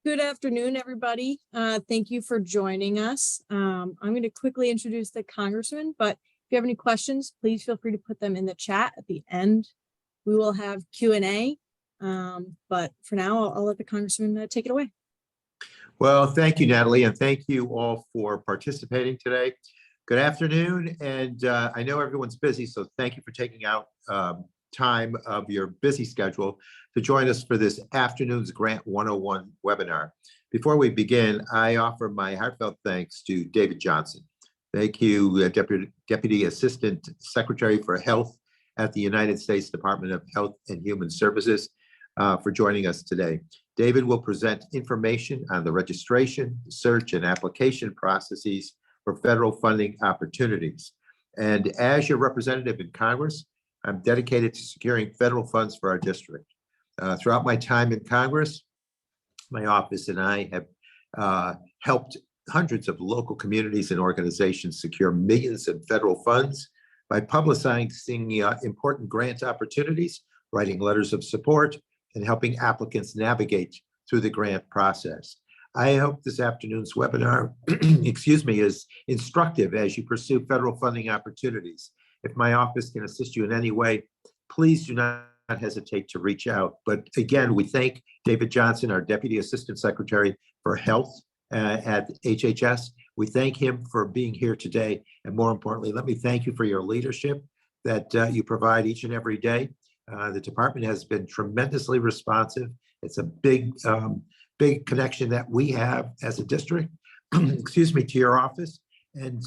Good afternoon, everybody. Thank you for joining us. I'm going to quickly introduce the congressman, but if you have any questions, please feel free to put them in the chat at the end. We will have Q&A, but for now, I'll let the congressman take it away. Well, thank you, Natalie, and thank you all for participating today. Good afternoon, and I know everyone's busy, so thank you for taking out time of your busy schedule to join us for this afternoon's Grant 101 webinar. Before we begin, I offer my heartfelt thanks to David Johnson. Thank you, Deputy Assistant Secretary for Health at the United States Department of Health and Human Services, for joining us today. David will present information on the registration, search, and application processes for federal funding opportunities. And as your representative in Congress, I'm dedicated to securing federal funds for our district. Throughout my time in Congress, my office and I have helped hundreds of local communities and organizations secure millions in federal funds by publicizing important grant opportunities, writing letters of support, and helping applicants navigate through the grant process. I hope this afternoon's webinar, excuse me, is instructive as you pursue federal funding opportunities. If my office can assist you in any way, please do not hesitate to reach out. But again, we thank David Johnson, our Deputy Assistant Secretary for Health at HHS. We thank him for being here today. And more importantly, let me thank you for your leadership that you provide each and every day. The department has been tremendously responsive. It's a big connection that we have as a district, excuse me, to your office. And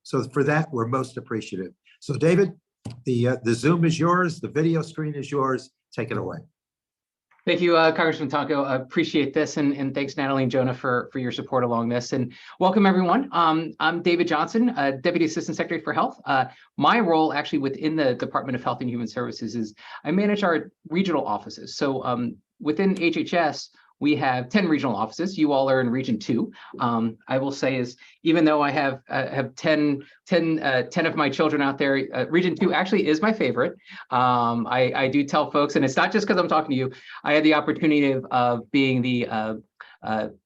so for that, we're most appreciative. So David, the Zoom is yours, the video screen is yours. Take it away. Thank you, Congressman Tonko. I appreciate this, and thanks, Natalie and Jonah, for your support along this. And welcome, everyone. I'm David Johnson, Deputy Assistant Secretary for Health. My role actually within the Department of Health and Human Services is I manage our regional offices. So within HHS, we have 10 regional offices. You all are in Region 2. I will say is, even though I have 10 of my children out there, Region 2 actually is my favorite. I do tell folks, and it's not just because I'm talking to you, I had the opportunity of being the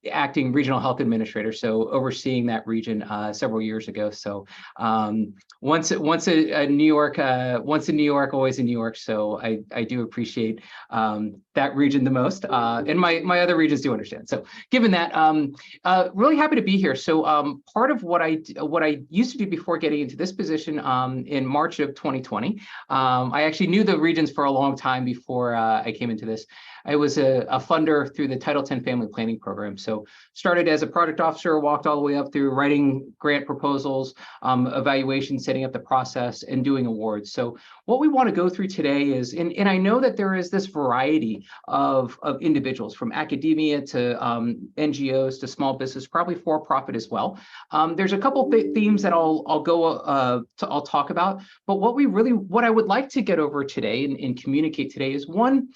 acting regional health administrator, so overseeing that region several years ago. So once in New York, always in New York. So I do appreciate that region the most, and my other regions do understand. So given that, really happy to be here. So part of what I used to do before getting into this position in March of 2020, I actually knew the regions for a long time before I came into this. I was a funder through the Title X Family Planning Program. So started as a project officer, walked all the way up through writing grant proposals, evaluation, setting up the process, and doing awards. So what we want to go through today is, and I know that there is this variety of individuals, from academia to NGOs to small business, probably for-profit as well. There's a couple themes that I'll talk about, but what I would like to get over today and communicate today is, one,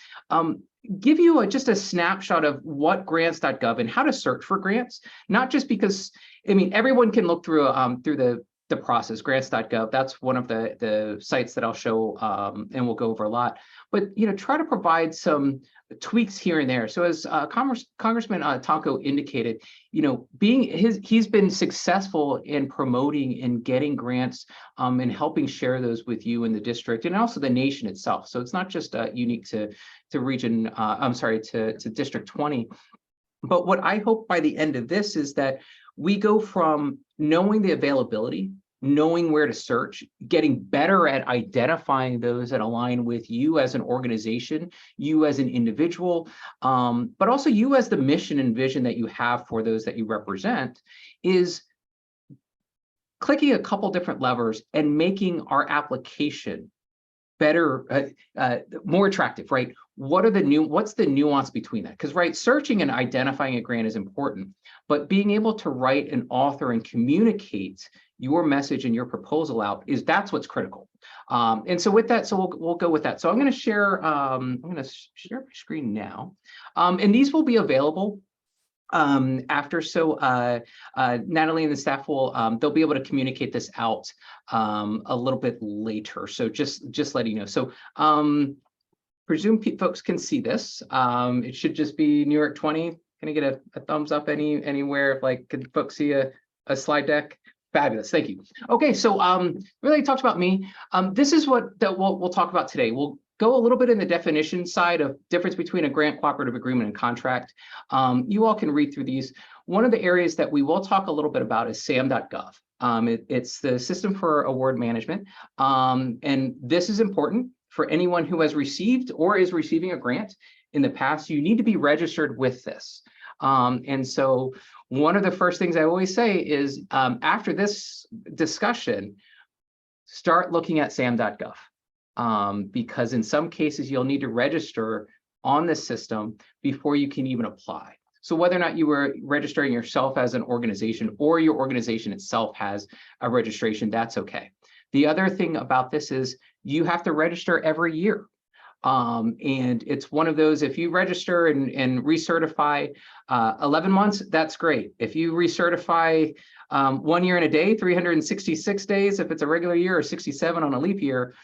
give you just a snapshot of what grants.gov and how to search for grants, not just because, I mean, everyone can look through the process, grants.gov. That's one of the sites that I'll show and we'll go over a lot, but try to provide some tweaks here and there. So as Congressman Tonko indicated, he's been successful in promoting and getting grants and helping share those with you in the district and also the nation itself. So it's not just unique to region, to District 20. But what I hope by the end of this is that we go from knowing the availability, knowing where to search, getting better at identifying those that align with you as an organization, you as an individual, but also you as the mission and vision that you have for those that you represent, is clicking a couple different levers and making our application better, more attractive, right? What's the nuance between that? Because, right, searching and identifying a grant is important, but being able to write and author and communicate your message and your proposal out that's what's critical. And so with that, so we'll go with that. So I'm going to share my screen now, and these will be available after. So Natalie and the staff they'll be able to communicate this out a little bit later. So just letting you know. So presume folks can see this. It should just be New York 20. Can I get a thumbs up anywhere? If like, could folks see a slide deck? Fabulous, thank you. Okay, so really talked about me. This is what that we'll talk about today. We'll go a little bit in the definition side of difference between a grant cooperative agreement and contract. You all can read through these. One of the areas that we will talk a little bit about is SAM.gov. It's the system for award management. And this is important for anyone who has received or is receiving a grant in the past. You need to be registered with this. And so one of the first things I always say is after this discussion, start looking at SAM.gov because in some cases you'll need to register on the system before you can even apply. So whether or not you were registering yourself as an organization or your organization itself has a registration, that's okay. The other thing about this is you have to register every year. And it's one of those, if you register and recertify 11 months, that's great. If you recertify 1 year and a day, 366 days, if it's a regular year, or 67 on a leap year,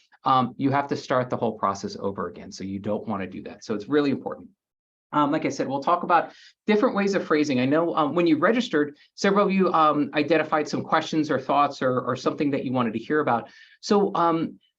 you have to start the whole process over again. So you don't want to do that. So it's really important. Like I said, we'll talk about different ways of phrasing. I know when you registered, several of you identified some questions or thoughts or something that you wanted to hear about. So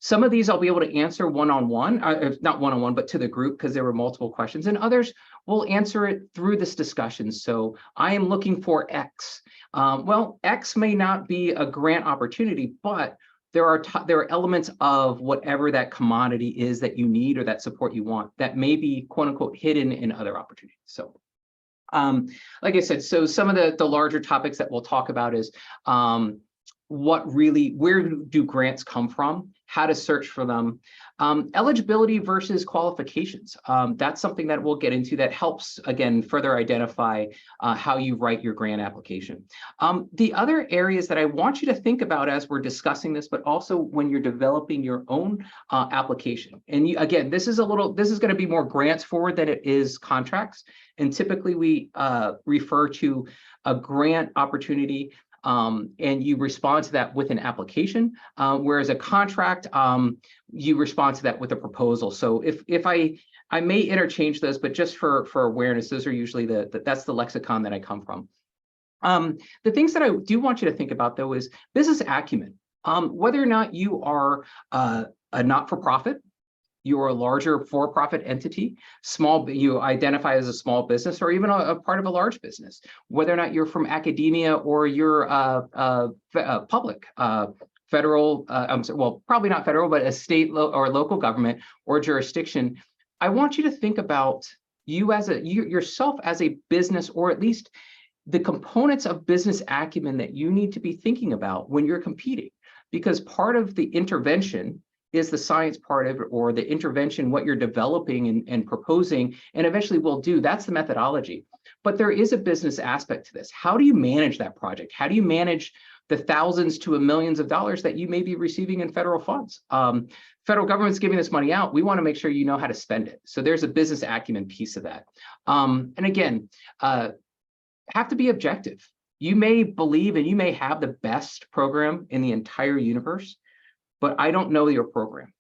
some of these I'll be able to answer one-on-one, not one-on-one, but to the group because there were multiple questions, and others will answer it through this discussion. So I am looking for X. Well, X may not be a grant opportunity, but there are elements of whatever that commodity is that you need or that support you want that may be quote unquote hidden in other opportunities. So like I said, so some of the larger topics that we'll talk about is where do grants come from, how to search for them, eligibility versus qualifications. That's something that we'll get into that helps, again, further identify how you write your grant application. The other areas that I want you to think about as we're discussing this, but also when you're developing your own application. And again, this is going to be more grants forward than it is contracts. And typically we refer to a grant opportunity and you respond to that with an application, whereas a contract, you respond to that with a proposal. So if I may interchange those, but just for awareness, those are usually that's the lexicon that I come from. The things that I do want you to think about though is business acumen. Whether or not you are a not-for-profit, you're a larger for-profit entity, you identify as a small business or even a part of a large business, whether or not you're from academia or you're public, federal, well, probably not federal, but a state or local government or jurisdiction. I want you to think about yourself as a business, or at least the components of business acumen that you need to be thinking about when you're competing, because part of the intervention is the science part of it, or the intervention, what you're developing and proposing, and eventually will do. That's the methodology. But there is a business aspect to this. How do you manage that project? How do you manage the thousands to millions of dollars that you may be receiving in federal funds? Federal government's giving this money out. We want to make sure you know how to spend it. So there's a business acumen piece of that. And again, have to be objective. You may believe and you may have the best program in the entire universe, but I don't know your program.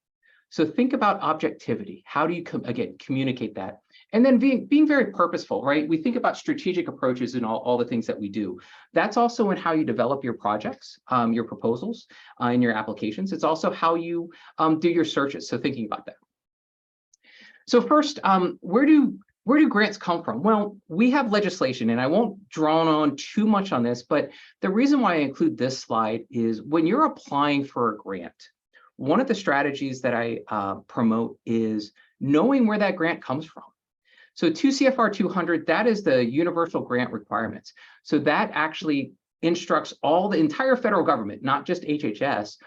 So think about objectivity. How do you, again, communicate that? And then being very purposeful, right? We think about strategic approaches in all the things that we do. That's also in how you develop your projects, your proposals, and your applications. It's also how you do your searches. So thinking about that. So first, where do grants come from? Well, we have legislation, and I won't draw on too much on this, but the reason why I include this slide is when you're applying for a grant, one of the strategies that I promote is knowing where that grant comes from. So 2 CFR 200, that is the universal grant requirements. So that actually instructs the entire federal government, not just HHS,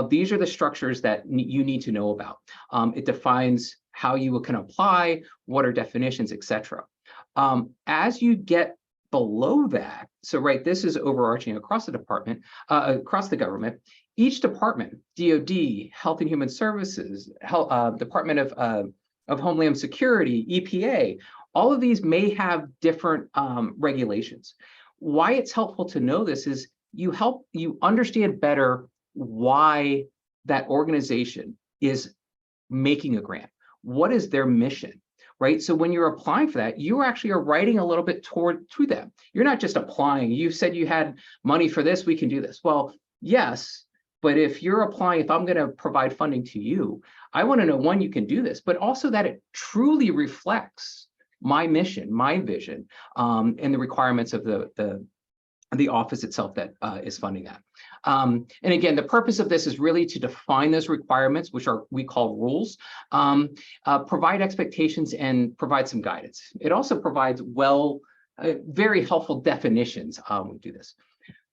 these are the structures that you need to know about. It defines how you can apply, what are definitions, etc. As you get below that, so right, this is overarching across the department, across the government. Each department, DoD, Health and Human Services, Department of Homeland Security, EPA, all of these may have different regulations. Why it's helpful to know this is you understand better why that organization is making a grant. What is their mission? right? So when you're applying for that, you actually are writing a little bit to them. You're not just applying. You said you had money for this, we can do this. Well, yes, but if you're applying, if I'm going to provide funding to you, I want to know, one, you can do this, but also that it truly reflects my mission, my vision, and the requirements of the office itself that is funding that. And again, the purpose of this is really to define those requirements, which we call rules, provide expectations, and provide some guidance. It also provides very helpful definitions when we do this.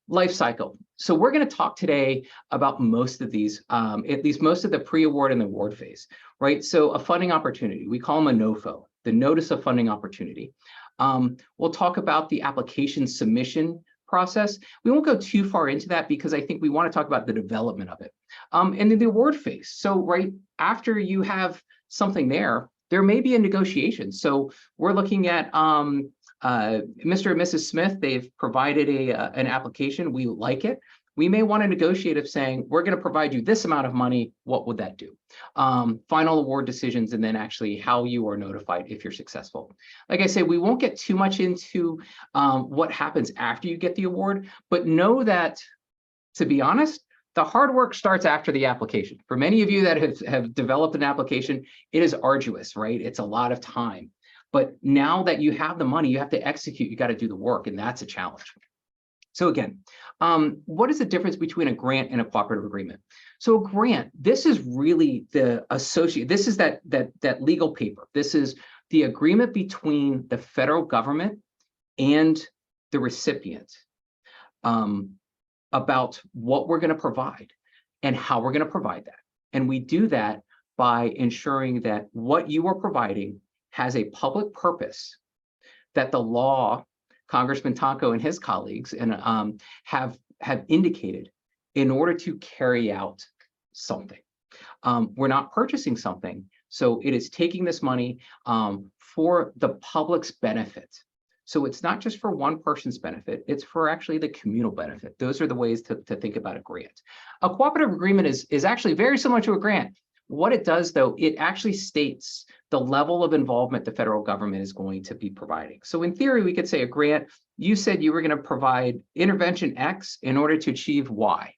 Life cycle. So we're going to talk today about most of these, at least most of the pre-award and the award phase, right? So a funding opportunity, we call them a NOFO, the Notice of Funding Opportunity. We'll talk about the application submission process. We won't go too far into that because I think we want to talk about the development of it. And then the award phase. So right after you have something there may be a negotiation. So we're looking at Mr. and Mrs. Smith, they've provided an application, we like it. We may want to negotiate of saying, we're going to provide you this amount of money, what would that do? Final award decisions, and then actually how you are notified if you're successful. Like I say, we won't get too much into what happens after you get the award, but know that, to be honest, the hard work starts after the application. For many of you that have developed an application, it is arduous, right? It's a lot of time. But now that you have the money, you have to execute, you got to do the work, and that's a challenge. So again, what is the difference between a grant and a cooperative agreement? So a grant, this is really this is that legal paper. This is the agreement between the federal government and the recipient about what we're going to provide and how we're going to provide that. And we do that by ensuring that what you are providing has a public purpose that the law, Congressman Tonko and his colleagues have indicated in order to carry out something. We're not purchasing something, so it is taking this money for the public's benefit. So it's not just for one person's benefit, it's for actually the communal benefit. Those are the ways to think about a grant. A cooperative agreement is actually very similar to a grant. What it does, though, it actually states the level of involvement the federal government is going to be providing. So in theory, we could say a grant, you said you were going to provide intervention X in order to achieve Y.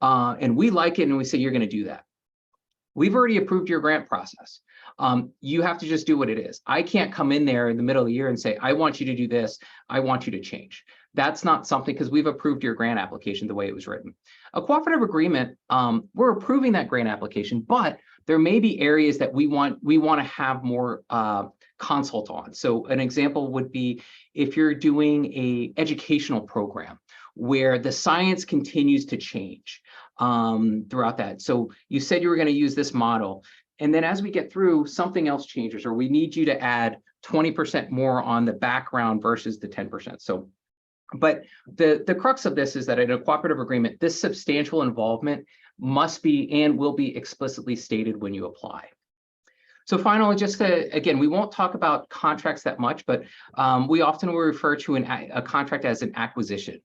And we like it, and we say you're going to do that. We've already approved your grant process. You have to just do what it is. I can't come in there in the middle of the year and say, I want you to do this. I want you to change. That's not something, because we've approved your grant application the way it was written. A cooperative agreement, we're approving that grant application, but there may be areas that we want to have more consult on. So an example would be if you're doing an educational program where the science continues to change throughout that. So you said you were going to use this model, and then as we get through, something else changes, or we need you to add 20% more on the background versus the 10%. So, but the crux of this is that in a cooperative agreement, this substantial involvement must be and will be explicitly stated when you apply. So finally, just again, we won't talk about contracts that much, but we often will refer to a contract as an acquisition,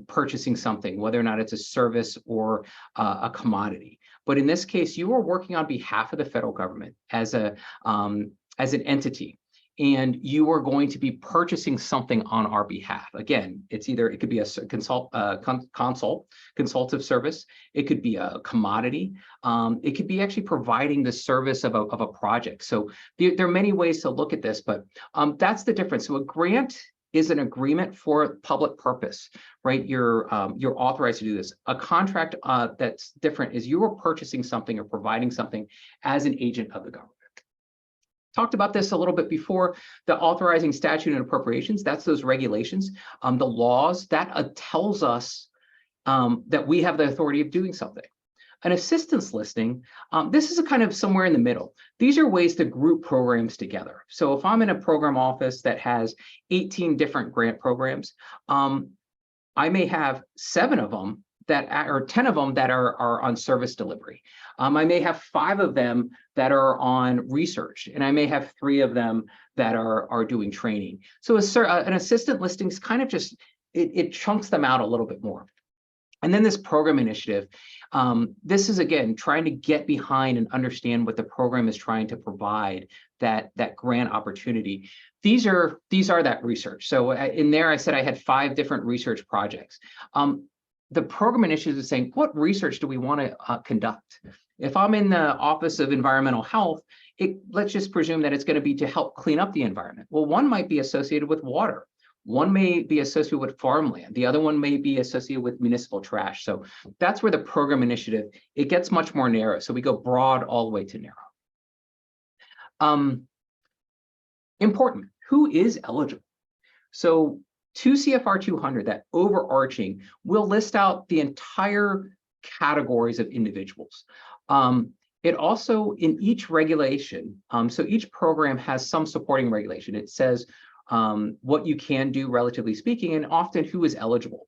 purchasing something, whether or not it's a service or a commodity. But in this case, you are working on behalf of the federal government as an entity, and you are going to be purchasing something on our behalf. Again, it could be a consultative service. It could be a commodity. It could be actually providing the service of a project. So there are many ways to look at this, but that's the difference. So a grant is an agreement for public purpose, right? You're authorized to do this. A contract that's different is you are purchasing something or providing something as an agent of the government. Talked about this a little bit before. The authorizing statute and appropriations, that's those regulations. The laws, that tells us that we have the authority of doing something. An assistance listing, this is a kind of somewhere in the middle. These are ways to group programs together. So if I'm in a program office that has 18 different grant programs, I may have 7 of them or 10 of them that are on service delivery. I may have 5 of them that are on research, and I may have 3 of them that are doing training. So an assistant listing is kind of just, it chunks them out a little bit more. And then this program initiative, this is, again, trying to get behind and understand what the program is trying to provide, that grant opportunity. These are that research. So in there, I said I had 5 different research projects. The program initiative is saying, what research do we want to conduct? If I'm in the Office of Environmental Health, let's just presume that it's going to be to help clean up the environment. Well, one might be associated with water. One may be associated with farmland. The other one may be associated with municipal trash. So that's where the program initiative, it gets much more narrow. So we go broad all the way to narrow. Important, who is eligible? So 2 CFR 200, that overarching, will list out the entire categories of individuals. It also, in each regulation, so each program has some supporting regulation. It says what you can do, relatively speaking, and often who is eligible.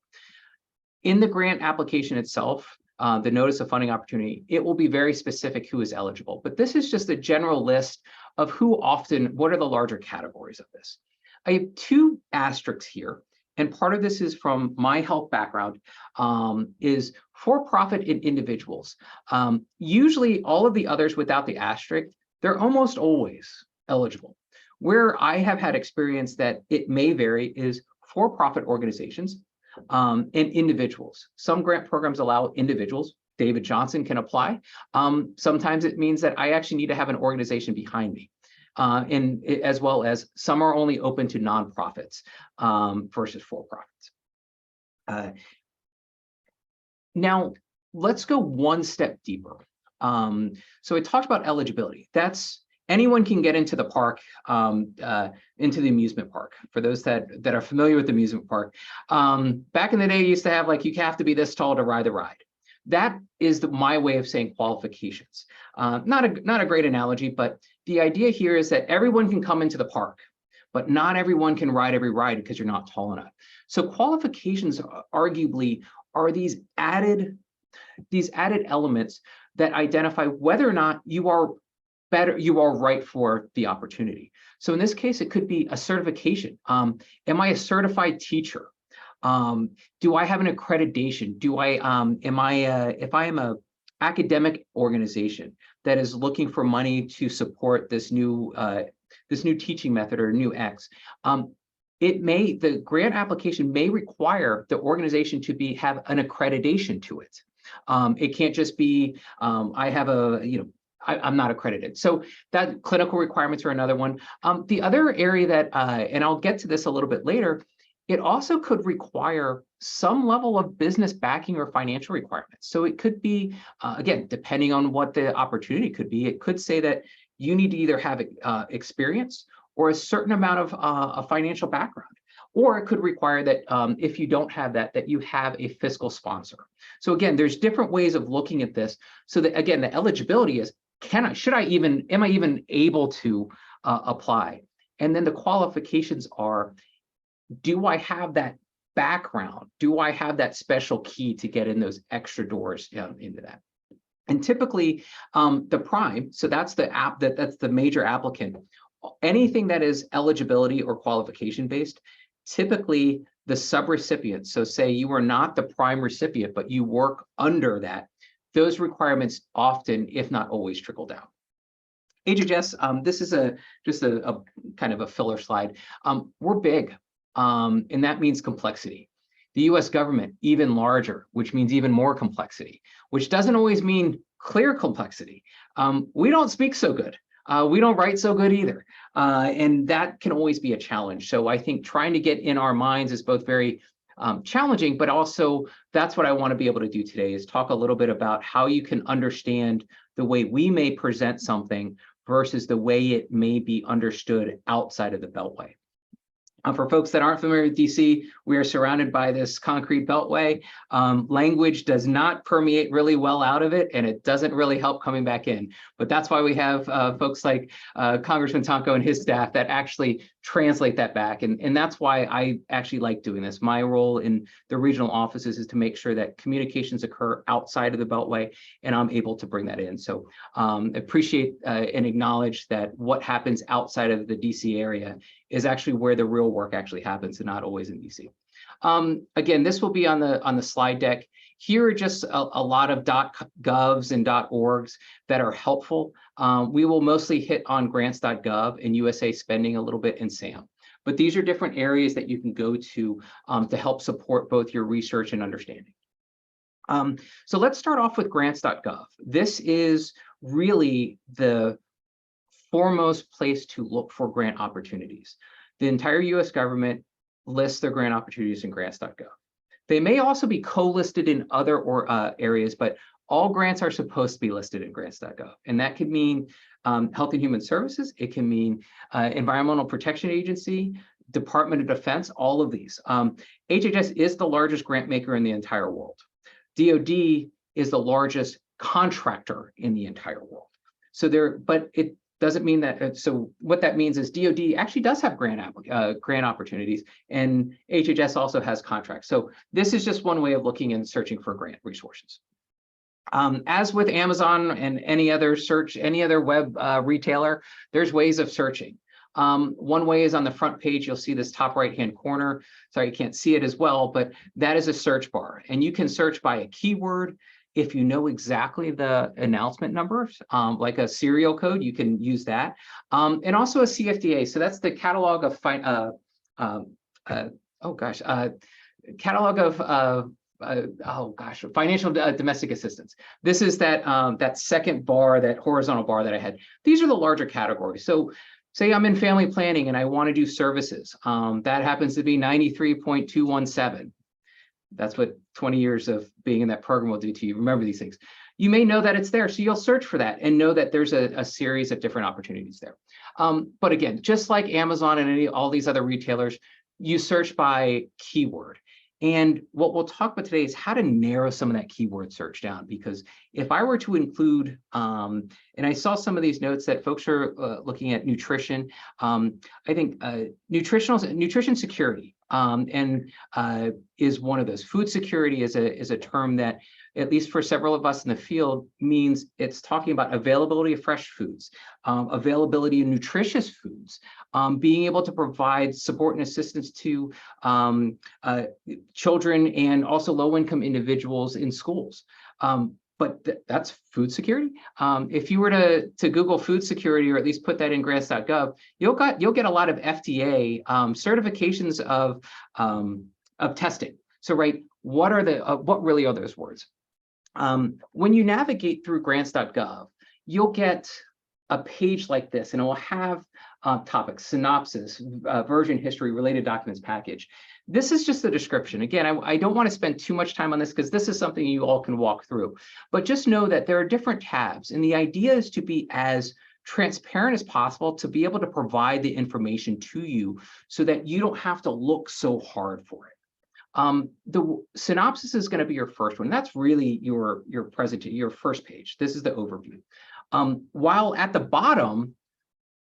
In the grant application itself, the notice of funding opportunity, it will be very specific who is eligible. But this is just a general list of what are the larger categories of this. I have 2 asterisks here, and part of this is from my health background, is for-profit and individuals. Usually all of the others without the asterisk, they're almost always eligible. Where I have had experience that it may vary is for-profit organizations and individuals. Some grant programs allow individuals. David Johnson can apply. Sometimes it means that I actually need to have an organization behind me. And as well as some are only open to nonprofits versus for-profits. Now, let's go one step deeper. So I talked about eligibility. That's anyone can get into the park, into the amusement park. For those that are familiar with the amusement park, back in the day, you used to have like, you have to be this tall to ride the ride. That is my way of saying qualifications. Not a great analogy, but the idea here is that everyone can come into the park, but not everyone can ride every ride because you're not tall enough. So qualifications arguably are these added elements that identify whether or not you are right for the opportunity. So in this case, it could be a certification. Am I a certified teacher? Do I have an accreditation? If I am a academic organization that is looking for money to support this new teaching method or new X, the grant application may require the organization to have an accreditation to it. It can't just be I'm not accredited. So that clinical requirements are another one. The other area that, and I'll get to this a little bit later, it also could require some level of business backing or financial requirements. So it could be, again, depending on what the opportunity could be, it could say that you need to either have experience or a certain amount of a financial background. Or it could require that if you don't have that you have a fiscal sponsor. So again, there's different ways of looking at this. So that, again, the eligibility is, am I even able to apply? And then the qualifications are, do I have that background? Do I have that special key to get in those extra doors into that? And typically the prime, so that's that's the major applicant. Anything that is eligibility or qualification based, typically the subrecipient, so say you are not the prime recipient, but you work under that, those requirements often, if not always, trickle down. HHS, this is just a kind of a filler slide. We're big, and that means complexity. The US government, even larger, which means even more complexity, which doesn't always mean clear complexity. We don't speak so good. We don't write so good either. And that can always be a challenge. So I think trying to get in our minds is both very challenging, but also that's what I want to be able to do today, is talk a little bit about how you can understand the way we may present something versus the way it may be understood outside of the Beltway. For folks that aren't familiar with DC, we are surrounded by this concrete beltway. Language does not permeate really well out of it, and it doesn't really help coming back in. But that's why we have folks like Congressman Tonko and his staff that actually translate that back. And that's why I actually like doing this. My role in the regional offices is to make sure that communications occur outside of the beltway, and I'm able to bring that in. So appreciate and acknowledge that what happens outside of the DC area is actually where the real work actually happens, and not always in DC. Again, this will be on the slide deck. Here are just a lot of .govs and .orgs that are helpful. We will mostly hit on grants.gov and USA Spending a little bit and SAM. But these are different areas that you can go to help support both your research and understanding. So let's start off with grants.gov. This is really the foremost place to look for grant opportunities. The entire US government lists their grant opportunities in grants.gov. They may also be co-listed in other areas, but all grants are supposed to be listed in grants.gov. And that could mean Health and Human Services. It can mean Environmental Protection Agency, Department of Defense, all of these. HHS is the largest grant maker in the entire world. DoD is the largest contractor in the entire world. So but it doesn't mean that, so what that means is DoD actually does have grant opportunities, and HHS also has contracts. So this is just one way of looking and searching for grant resources. As with Amazon and any other web retailer, there's ways of searching. One way is on the front page. You'll see this top right-hand corner. Sorry, you can't see it as well, but that is a search bar. And you can search by a keyword. If you know exactly the announcement numbers, like a serial code, you can use that. And also a CFDA. So that's the catalog of financial domestic assistance. This is that second bar, that horizontal bar that I had. These are the larger categories. So say I'm in family planning and I want to do services. That happens to be 93.217. That's what 20 years of being in that program will do to you. Remember these things. You may know that it's there, so you'll search for that and know that there's a series of different opportunities there. But again, just like Amazon and all these other retailers, you search by keyword. And what we'll talk about today is how to narrow some of that keyword search down. Because if I were to include, and I saw some of these notes that folks are looking at nutrition, I think nutrition security is one of those. Food security is a term that, at least for several of us in the field, means it's talking about availability of fresh foods, availability of nutritious foods, being able to provide support and assistance to children and also low-income individuals in schools. But that's food security. If you were to Google food security, or at least put that in grants.gov, you'll get a lot of FDA certifications of testing. So, right, what really are those words? When you navigate through grants.gov, you'll get a page like this, and it will have topics, synopsis, version history, related documents package. This is just the description. Again, I don't want to spend too much time on this because this is something you all can walk through. But just know that there are different tabs, and the idea is to be as transparent as possible, to be able to provide the information to you so that you don't have to look so hard for it. The synopsis is going to be your first one. That's really your first page. This is the overview. While at the bottom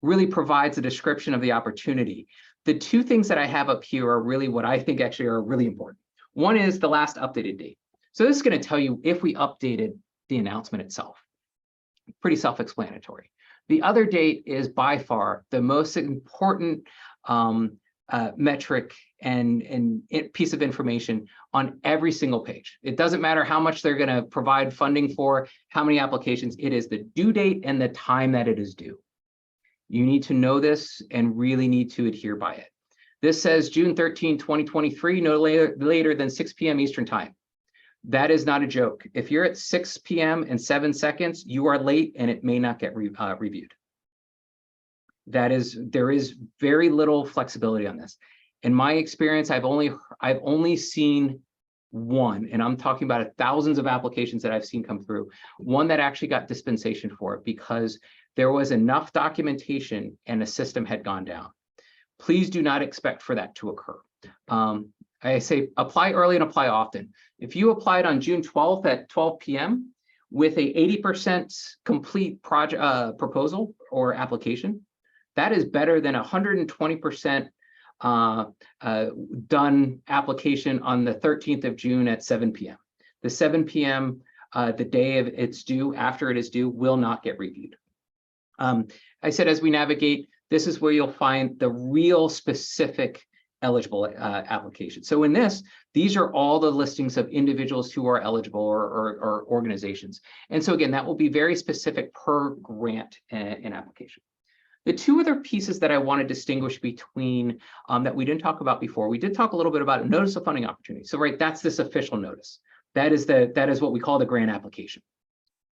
really provides a description of the opportunity, the two things that I have up here are really what I think actually are really important. One is the last updated date. So this is going to tell you if we updated the announcement itself. Pretty self-explanatory. The other date is by far the most important metric and piece of information on every single page. It doesn't matter how much they're going to provide funding for, how many applications. It is the due date and the time that it is due. You need to know this and really need to adhere by it. This says June 13, 2023, no later than 6 p.m. Eastern time. That is not a joke. If you're at 6 p.m. and 7 seconds, you are late and it may not get reviewed. There is very little flexibility on this. In my experience, I've only seen one, and I'm talking about thousands of applications that I've seen come through, one that actually got dispensation for it because there was enough documentation and a system had gone down. Please do not expect for that to occur. I say apply early and apply often. If you applied on June 12th at 12 p.m. with a 80% complete project proposal or application, that is better than 120% done application on the 13th of June at 7 p.m. The 7 p.m. The day of it's due, after it is due, will not get reviewed. I said as we navigate, this is where you'll find the real specific eligible applications. So in this, these are all the listings of individuals who are eligible or organizations. And so again, that will be very specific per grant and application. The two other pieces that I want to distinguish between that we didn't talk about before, we did talk a little bit about a notice of funding opportunity. So right, that's this official notice. That is what we call the grant application,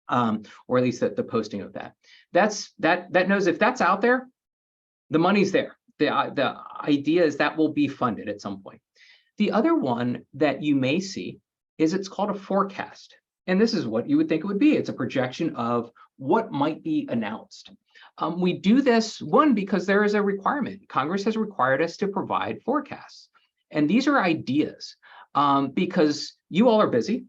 or at least the posting of that. That knows if that's out there, the money's there. The idea is that will be funded at some point. The other one that you may see is it's called a forecast. And this is what you would think it would be. It's a projection of what might be announced. We do this, one, because there is a requirement. Congress has required us to provide forecasts. And these are ideas because you all are busy.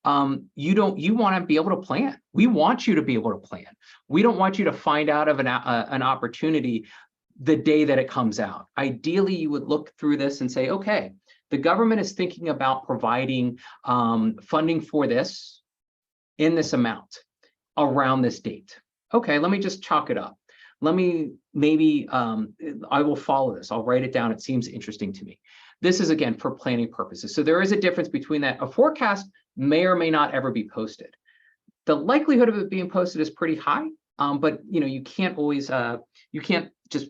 You want to be able to plan. We want you to be able to plan. We don't want you to find out of an opportunity the day that it comes out. Ideally, you would look through this and say, okay, the government is thinking about providing funding for this in this amount around this date. Okay, let me just chalk it up. Let me maybe, I will follow this. I'll write it down. It seems interesting to me. This is, again, for planning purposes. So there is a difference between that. A forecast may or may not ever be posted. The likelihood of it being posted is pretty high, but you can't always, you can't just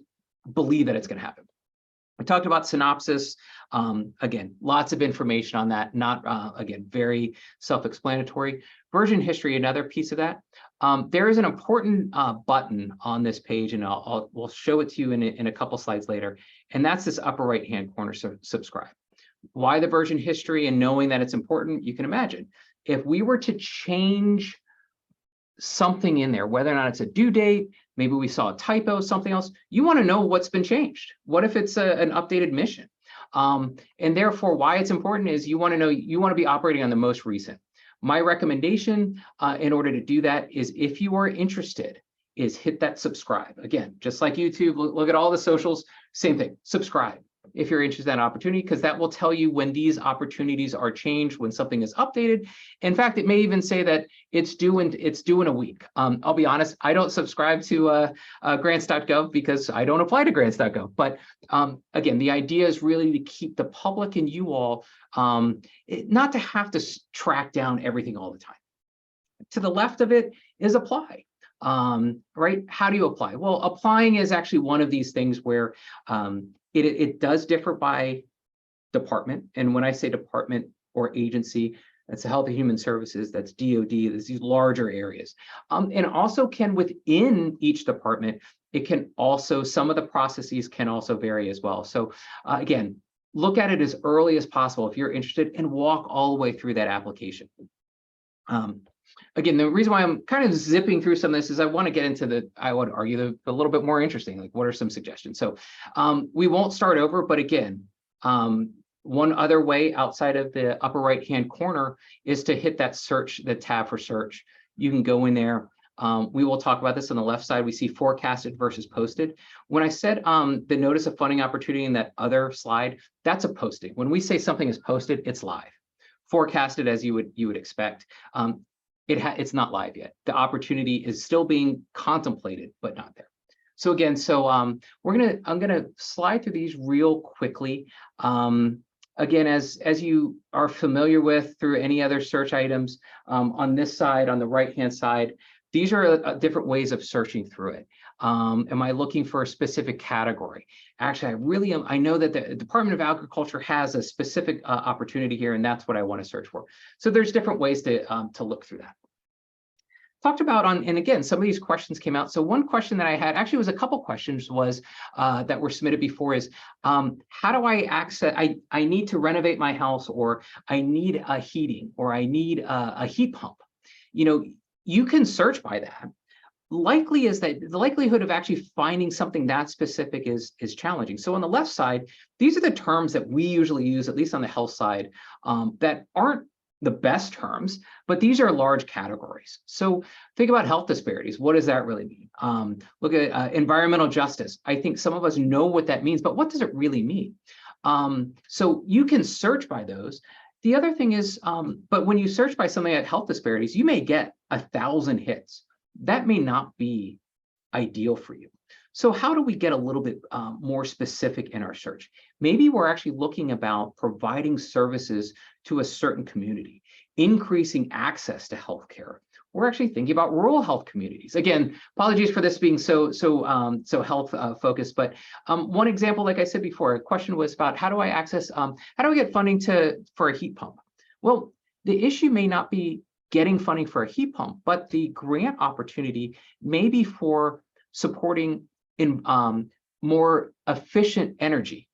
believe that it's going to happen. I talked about synopsis. Again, lots of information on that, not, again, very self-explanatory. Version history, another piece of that. There is an important button on this page, and we'll show it to you in a couple slides later, and that's this upper right-hand corner, subscribe. Why the version history and knowing that it's important? You can imagine. If we were to change something in there, whether or not it's a due date, maybe we saw a typo, something else, you want to know what's been changed. What if it's an updated mission? And therefore, why it's important is you want to know, you want to be operating on the most recent. My recommendation in order to do that is, if you are interested, is hit that subscribe. Again, just like YouTube, look at all the socials, same thing, subscribe if you're interested in that opportunity, because that will tell you when these opportunities are changed, when something is updated. In fact, it may even say that it's due in a week. I'll be honest, I don't subscribe to grants.gov because I don't apply to grants.gov. But again, the idea is really to keep the public and you all not to have to track down everything all the time. To the left of it is apply. Right? How do you apply? Well, applying is actually one of these things where it does differ by department. And when I say department or agency, that's the Health and Human Services, that's DOD, there's these larger areas. And also can within each department, it can also, some of the processes can also vary as well. So again, look at it as early as possible if you're interested, and walk all the way through that application. Again, the reason why I'm kind of zipping through some of this is I want to get into I would argue, a little bit more interesting, like what are some suggestions? So we won't start over, but again, one other way outside of the upper right-hand corner is to hit that search, the tab for search. You can go in there. We will talk about this on the left side. We see forecasted versus posted. When I said the notice of funding opportunity in that other slide, that's a posting. When we say something is posted, it's live. Forecasted, as you would expect. It's not live yet. The opportunity is still being contemplated, but not there. So again, I'm gonna slide through these real quickly. Again, as you are familiar with through any other search items, on this side, on the right-hand side, these are different ways of searching through it. Am I looking for a specific category? Actually, I really am. I know that the Department of Agriculture has a specific opportunity here, and that's what I want to search for. So there's different ways to look through that. Talked about and again, some of these questions came out. So one question that I had, actually was a couple questions was that were submitted before is, how do I access, I need to renovate my house, or I need a heating, or I need a heat pump. You can search by that. Likely is that the likelihood of actually finding something that specific is challenging. So on the left side, these are the terms that we usually use, at least on the health side, that aren't the best terms, but these are large categories. So think about health disparities. What does that really mean? Look at environmental justice. I think some of us know what that means, but what does it really mean? So you can search by those. The other thing is, but when you search by something like health disparities, you may get 1,000 hits. That may not be ideal for you. So how do we get a little bit more specific in our search? Maybe we're actually looking about providing services to a certain community, increasing access to healthcare. We're actually thinking about rural health communities. Again, apologies for this being so health focused, but one example, like I said before, a question was about how do I access, how do I get funding for a heat pump? Well, the issue may not be getting funding for a heat pump, but the grant opportunity may be for supporting in more efficient energy,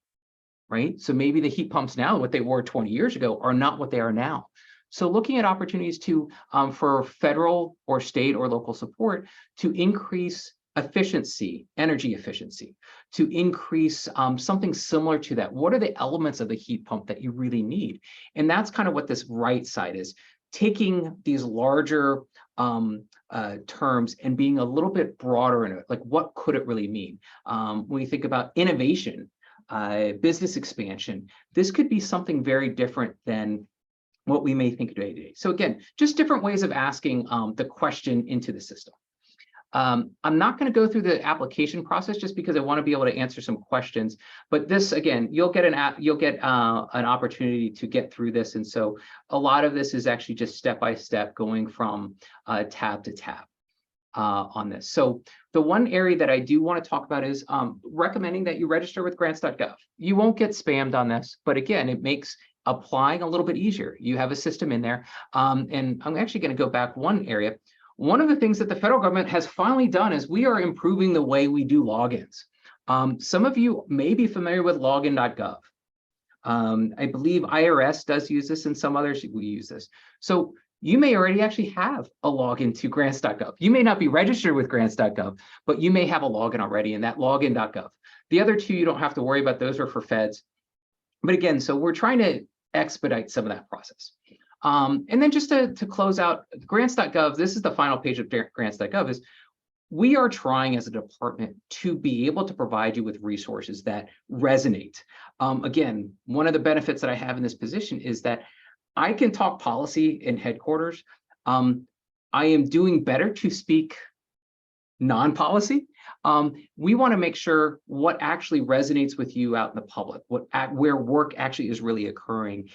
right? So maybe the heat pumps now, what they were 20 years ago, are not what they are now. So looking at opportunities to for federal or state or local support to increase efficiency, energy efficiency, to increase something similar to that. What are the elements of the heat pump that you really need? And that's kind of what this right side is, taking these larger terms and being a little bit broader in it. Like, what could it really mean? When you think about innovation, business expansion, this could be something very different than what we may think today. So again, just different ways of asking the question into the system. I'm not going to go through the application process just because I want to be able to answer some questions. But this, again, you'll get an opportunity to get through this, and so a lot of this is actually just step by step going from tab to tab on this. So the one area that I do want to talk about is recommending that you register with grants.gov. You won't get spammed on this, but again, it makes applying a little bit easier. You have a system in there, and I'm actually going to go back one area. One of the things that the federal government has finally done is we are improving the way we do logins. Some of you may be familiar with login.gov. I believe IRS does use this, and some others we use this. So you may already actually have a login to grants.gov. You may not be registered with grants.gov, but you may have a login already in that login.gov. The other two, you don't have to worry about. Those are for feds. But again, so we're trying to expedite some of that process. And then just to close out, grants.gov, this is the final page of grants.gov, is we are trying as a department to be able to provide you with resources that resonate. Again, one of the benefits that I have in this position is that I can talk policy in headquarters. I am doing better to speak non-policy. We want to make sure what actually resonates with you out in the public, where work actually is really occurring,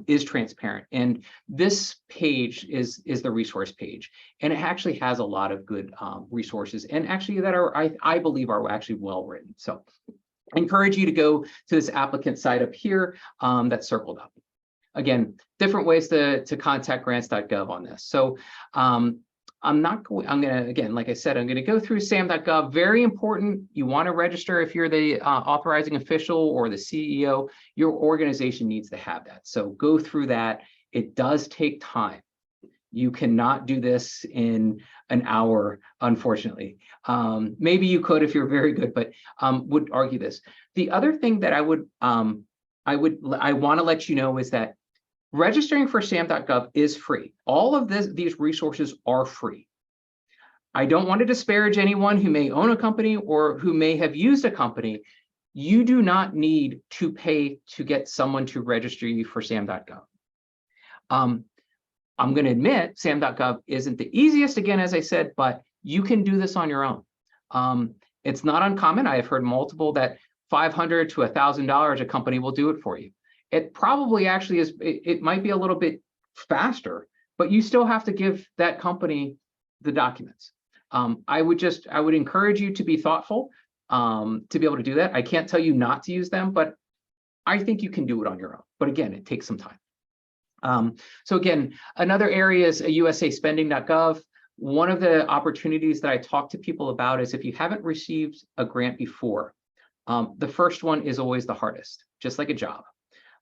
is transparent. And this page is the resource page, and it actually has a lot of good resources, and actually that are I believe are actually well written. So I encourage you to go to this applicant site up here that's circled up. Again, different ways to contact grants.gov on this. So I'm gonna, again, like I said, I'm gonna go through sam.gov. Very important. You want to register if you're the authorizing official or the CEO. Your organization needs to have that. So go through that. It does take time. You cannot do this in an hour, unfortunately. Maybe you could if you're very good, but would argue this. The other thing that I want to let you know is that registering for sam.gov is free. All of these resources are free. I don't want to disparage anyone who may own a company or who may have used a company. You do not need to pay to get someone to register you for sam.gov. I'm going to admit sam.gov isn't the easiest, again, as I said, but you can do this on your own. It's not uncommon. I have heard multiple that $500 to $1,000 a company will do it for you. It probably actually is, it might be a little bit faster, but you still have to give that company the documents. I would encourage you to be thoughtful to be able to do that. I can't tell you not to use them, but I think you can do it on your own. But again, it takes some time. So again, another area is usaspending.gov. One of the opportunities that I talk to people about is if you haven't received a grant before, the first one is always the hardest, just like a job.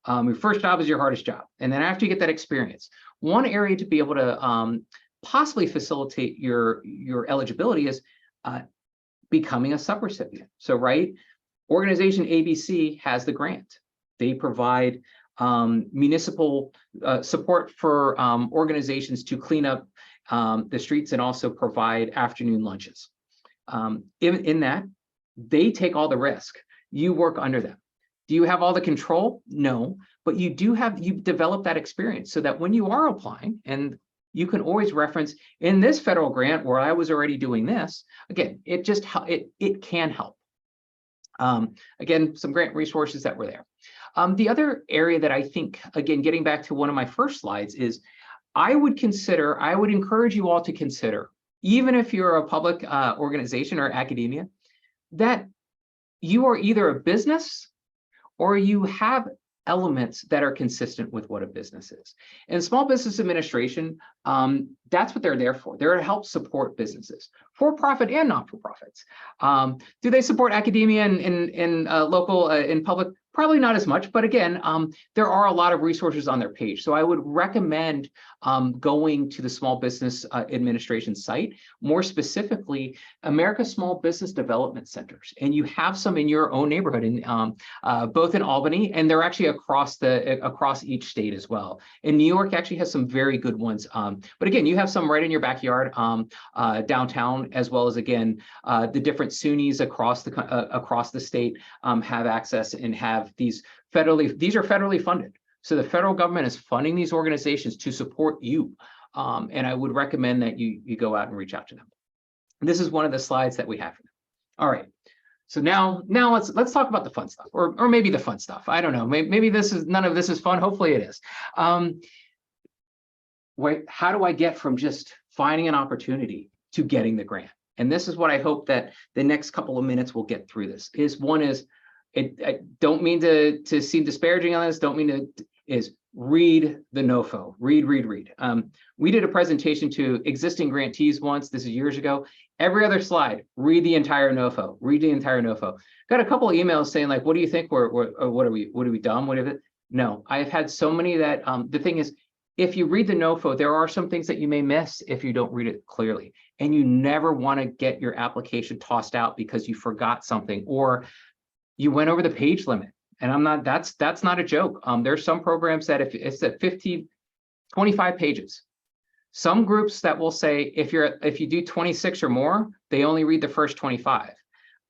Your first job is your hardest job. And then after you get that experience, one area to be able to possibly facilitate your eligibility is becoming a subrecipient. So, right, organization ABC has the grant. They provide municipal support for organizations to clean up the streets and also provide afternoon lunches. In that, they take all the risk. You work under them. Do you have all the control? No, but you've developed that experience so that when you are applying, and you can always reference in this federal grant where I was already doing this. Again, it can help. Again, some grant resources that were there. The other area that I think, again, getting back to one of my first slides, is I would encourage you all to consider, even if you're a public organization or academia, that you are either a business or you have elements that are consistent with what a business is. And Small Business Administration, that's what they're there for. They're to help support businesses, for-profit and not-for-profits. Do they support academia and local in public? Probably not as much, but again, there are a lot of resources on their page. So I would recommend going to the Small Business Administration site, more specifically, America's Small Business Development Centers. And you have some in your own neighborhood, both in Albany, and they're actually across each state as well. And New York actually has some very good ones. But again, you have some right in your backyard, downtown, as well as, again, the different SUNYs across the state have access and have these are federally funded. So the federal government is funding these organizations to support you. And I would recommend that you go out and reach out to them. And this is one of the slides that we have. All right. So now let's talk about the fun stuff, or maybe the fun stuff. I don't know. Maybe none of this is fun. Hopefully it is. How do I get from just finding an opportunity to getting the grant? And this is what I hope that the next couple of minutes will get through this. I don't mean to seem disparaging on this. Don't mean to, read the NOFO. Read. We did a presentation to existing grantees once. This is years ago. Every other slide, read the entire NOFO. Read the entire NOFO. Got a couple of emails saying like, "What do you think? What are we dumb? What is it?" No, I've had so many that the thing is, if you read the NOFO, there are some things that you may miss if you don't read it clearly. And you never want to get your application tossed out because you forgot something or you went over the page limit. And that's not a joke. There's some programs that if it's at 25 pages, some groups that will say if you do 26 or more, they only read the first 25.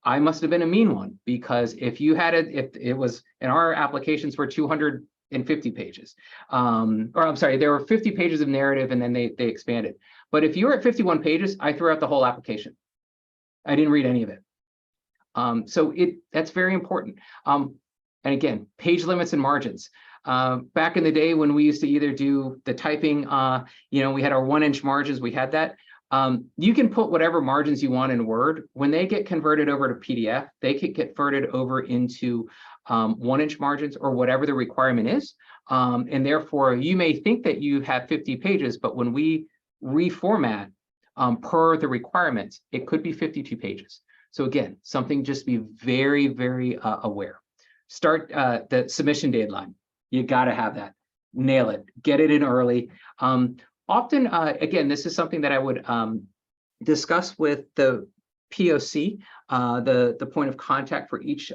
I must have been a mean one, because if it was, and our applications were 250 pages, or I'm sorry, there were 50 pages of narrative and then they expanded. But if you were at 51 pages, I threw out the whole application. I didn't read any of it. So that's very important. And again, page limits and margins. Back in the day when we used to either do the typing, we had our 1-inch margins, we had that. You can put whatever margins you want in Word. When they get converted over to PDF, they get converted over into 1-inch margins or whatever the requirement is. And therefore, you may think that you have 50 pages, but when we reformat per the requirements, it could be 52 pages. So again, something just be very, very aware. Start the submission deadline. You got to have that. Nail it. Get it in early. Often, again, this is something that I would discuss with the POC, the point of contact for each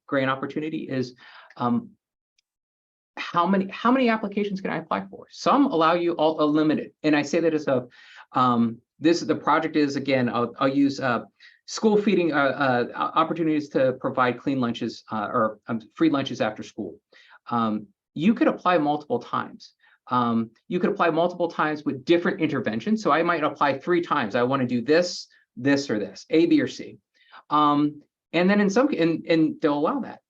grant opportunity is how many applications can I apply for? Some allow you all unlimited, and I say that as the project is, again, I'll use school feeding opportunities to provide clean lunches or free lunches after school. You could apply multiple times. You could apply multiple times with different interventions. So I might apply 3 times. I want to do this, this, or this, A, B, or C. And then and they'll allow that.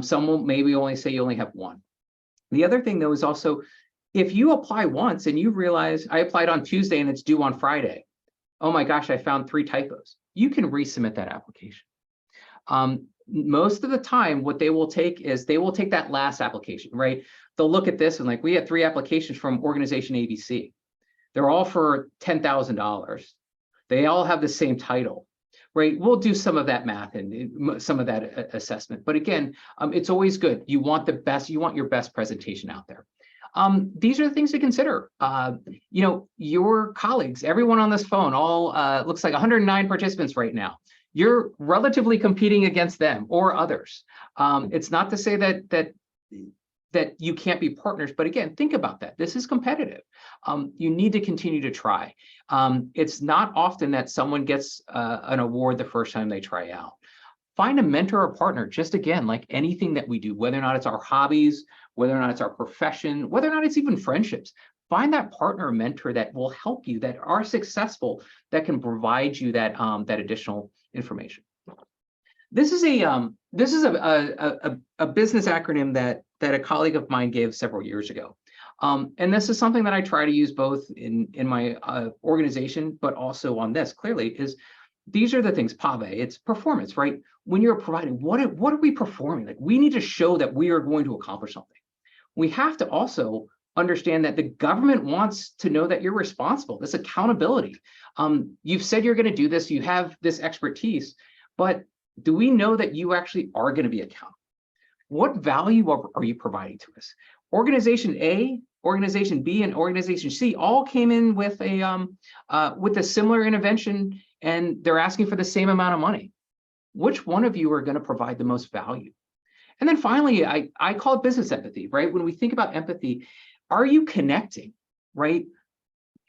Some will maybe only say you only have 1. The other thing though is also, if you apply once and you realize I applied on Tuesday and it's due on Friday, oh my gosh, I found 3 typos. You can resubmit that application. Most of the time, what they will take is they will take that last application, right? They'll look at this and like, we had 3 applications from organization ABC. They're all for $10,000. They all have the same title, right? We'll do some of that math and some of that assessment. But again, it's always good. You want the best, you want your best presentation out there. These are the things to consider. Your colleagues, everyone on this phone, all looks like 109 participants right now. You're relatively competing against them or others. It's not to say that you can't be partners, but again, think about that. This is competitive. You need to continue to try. It's not often that someone gets an award the first time they try out. Find a mentor or partner, just again, like anything that we do, whether or not it's our hobbies, whether or not it's our profession, whether or not it's even friendships. find that partner or mentor that will help you, that are successful, that can provide you that that additional information. This is a business acronym that a colleague of mine gave several years ago. And this is something that I try to use both in my organization, but also on this clearly is these are the things, PAVE, it's performance, right? When you're providing, what are we performing? Like we need to show that we are going to accomplish something. We have to also understand that the government wants to know that you're responsible, this accountability. You've said you're going to do this, you have this expertise, but do we know that you actually are going to be accountable? What value are you providing to us? Organization A, Organization B, and Organization C all came in with a similar intervention, and they're asking for the same amount of money. Which one of you are going to provide the most value? And then finally, I call it business empathy, right? When we think about empathy, are you connecting, right?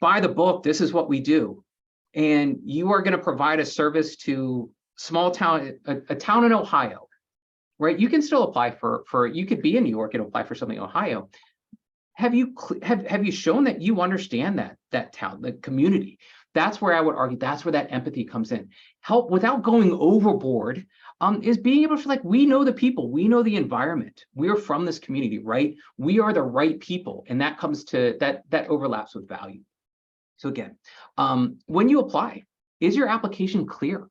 By the book, this is what we do. And you are going to provide a service to small town, a town in Ohio, right? You can still apply for you could be in New York and apply for something in Ohio. Have you shown that you understand that town, the community? That's where I would argue that's where that empathy comes in. Help without going overboard is being able to like, we know the people, we know the environment, we are from this community, right? We are the right people, and that comes to that overlaps with value. So again, when you apply, is your application clear?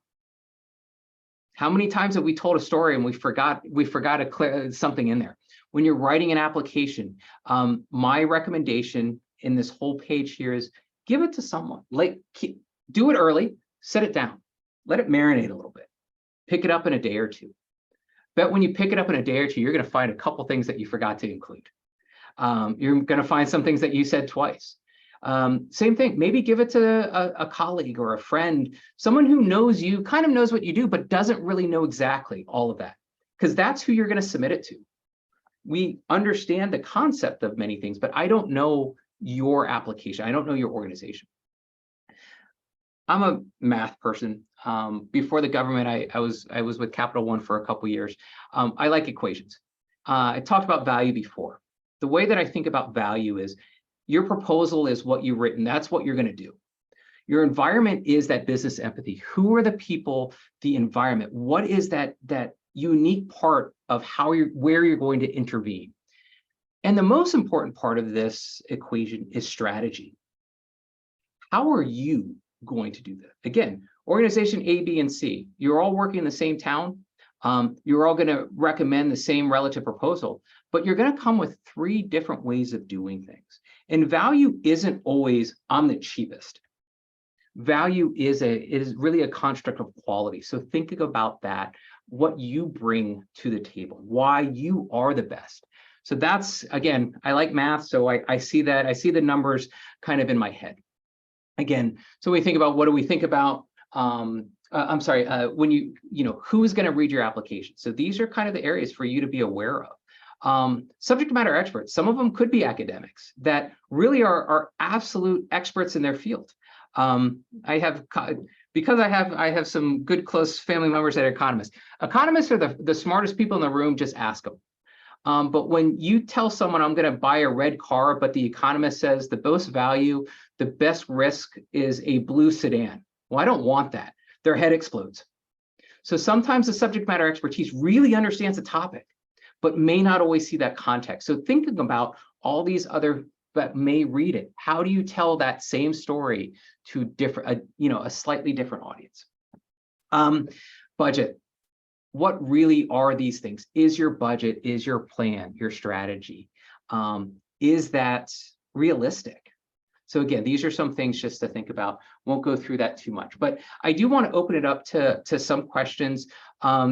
How many times have we told a story and we forgot to clear something in there? When you're writing an application, my recommendation in this whole page here is give it to someone. Do it early, set it down, let it marinate a little bit. Pick it up in a day or two. Bet when you pick it up in a day or two, you're going to find a couple things that you forgot to include. You're going to find some things that you said twice. Same thing, maybe give it to a colleague or a friend, someone who knows you, kind of knows what you do, but doesn't really know exactly all of that, because that's who you're going to submit it to. We understand the concept of many things, but I don't know your application. I don't know your organization. I'm a math person. Before the government, I was with Capital One for a couple of years. I like equations. I talked about value before. The way that I think about value is your proposal is what you've written. That's what you're going to do. Your environment is that business empathy. Who are the people, the environment? What is that unique part of where you're going to intervene? And the most important part of this equation is strategy. How are you going to do that? Again, organization A, B, and C, you're all working in the same town. You're all going to recommend the same relative proposal, but you're going to come with 3 different ways of doing things. And value isn't always, I'm the cheapest. Value is really a construct of quality. So thinking about that, what you bring to the table, why you are the best. So that's, again, I like math, so I see that, I see the numbers kind of in my head. Again, so we think about, what do we think about, I'm sorry, when you know, who's going to read your application? So these are kind of the areas for you to be aware of. Subject matter experts, some of them could be academics that really are absolute experts in their field. Because I have some good close family members that are economists. Economists are the smartest people in the room, just ask them. But when you tell someone I'm going to buy a red car, but the economist says the most value, the best risk is a blue sedan. Well, I don't want that. Their head explodes. So sometimes the subject matter expertise really understands the topic, but may not always see that context. So thinking about all these other that may read it, how do you tell that same story to a slightly different audience? Budget. What really are these things? Is your budget, is your plan, your strategy, is that realistic? So again, these are some things just to think about. Won't go through that too much, but I do want to open it up to some questions.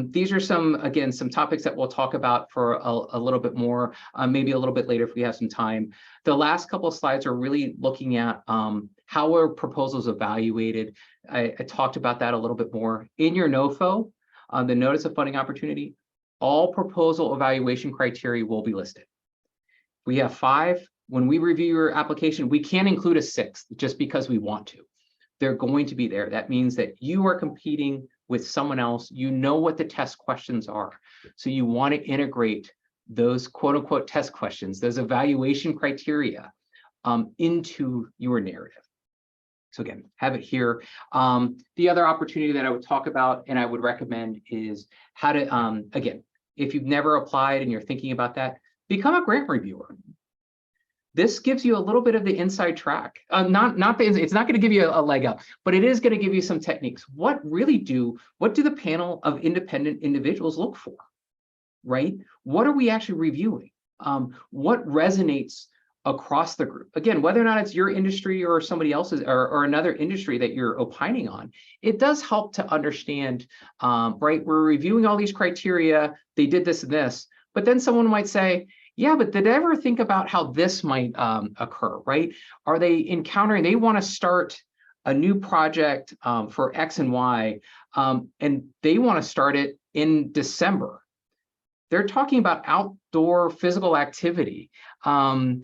These are some topics that we'll talk about for a little bit more, maybe a little bit later if we have some time. The last couple of slides are really looking at how are proposals evaluated. I talked about that a little bit more. In your NOFO, the Notice of Funding Opportunity, all proposal evaluation criteria will be listed. We have 5. When we review your application, we can't include a 6th just because we want to. They're going to be there. That means that you are competing with someone else. You know what the test questions are. So you want to integrate those quote unquote test questions, those evaluation criteria into your narrative. So again, have it here. The other opportunity that I would talk about and I would recommend is how to, again, if you've never applied and you're thinking about that, become a grant reviewer. This gives you a little bit of the inside track. It's not going to give you a leg up, but it is going to give you some techniques. What do the panel of independent individuals look for, right? What are we actually reviewing? What resonates across the group? Again, whether or not it's your industry or somebody else's or another industry that you're opining on, it does help to understand, right? We're reviewing all these criteria. They did this and this, but then someone might say, yeah, but did they ever think about how this might occur, right? Are they want to start a new project for X and Y, and they want to start it in December. They're talking about outdoor physical activity, and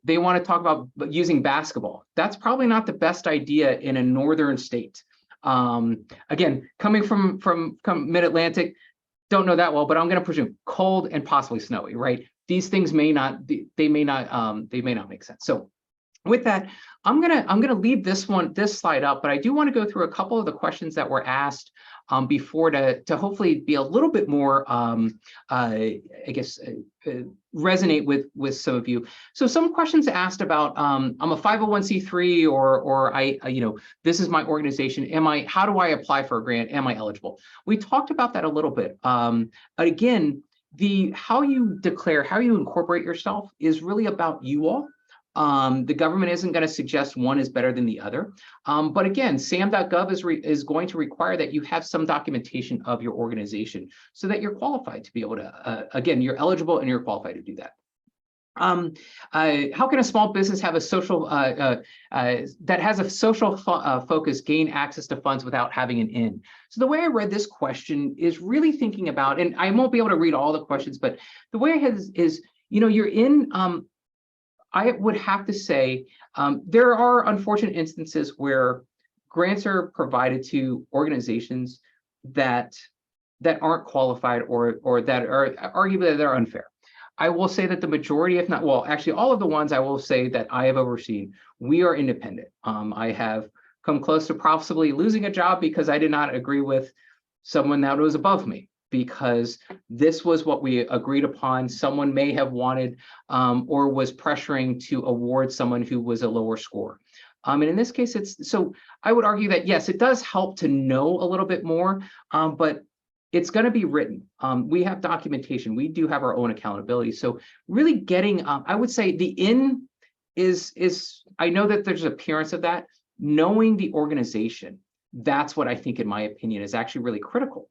they want to talk about using basketball. That's probably not the best idea in a northern state. Again, coming from mid-Atlantic, don't know that well, but I'm going to presume cold and possibly snowy, right? These things may not make sense. So with that, I'm gonna leave this slide up, but I do want to go through a couple of the questions that were asked before to hopefully be a little bit more I guess resonate with some of you. So some questions asked about I'm a 501c3 or I this is my organization. How do I apply for a grant? Am I eligible? We talked about that a little bit. Again, how you declare, how you incorporate yourself is really about you all. The government isn't going to suggest one is better than the other. But again, sam.gov is going to require that you have some documentation of your organization so that you're qualified to be able to, again, you're eligible and you're qualified to do that. How can a small business have a social that has a social focus gain access to funds without having an in? So the way I read this question is really thinking about, and I won't be able to read all the questions, but the way I have is, you're in, I would have to say, there are unfortunate instances where grants are provided to organizations that aren't qualified or that are arguably that are unfair. I will say that the majority, if not, well, actually all of the ones I will say that I have overseen, we are independent. I have come close to possibly losing a job because I did not agree with someone that was above me, because this was what we agreed upon. Someone may have wanted or was pressuring to award someone who was a lower score. And in this case, so I would argue that, yes, it does help to know a little bit more, but it's going to be written. We have documentation. We do have our own accountability. So really getting, I would say the in is, I know that there's an appearance of that. Knowing the organization, that's what I think, in my opinion, is actually really critical.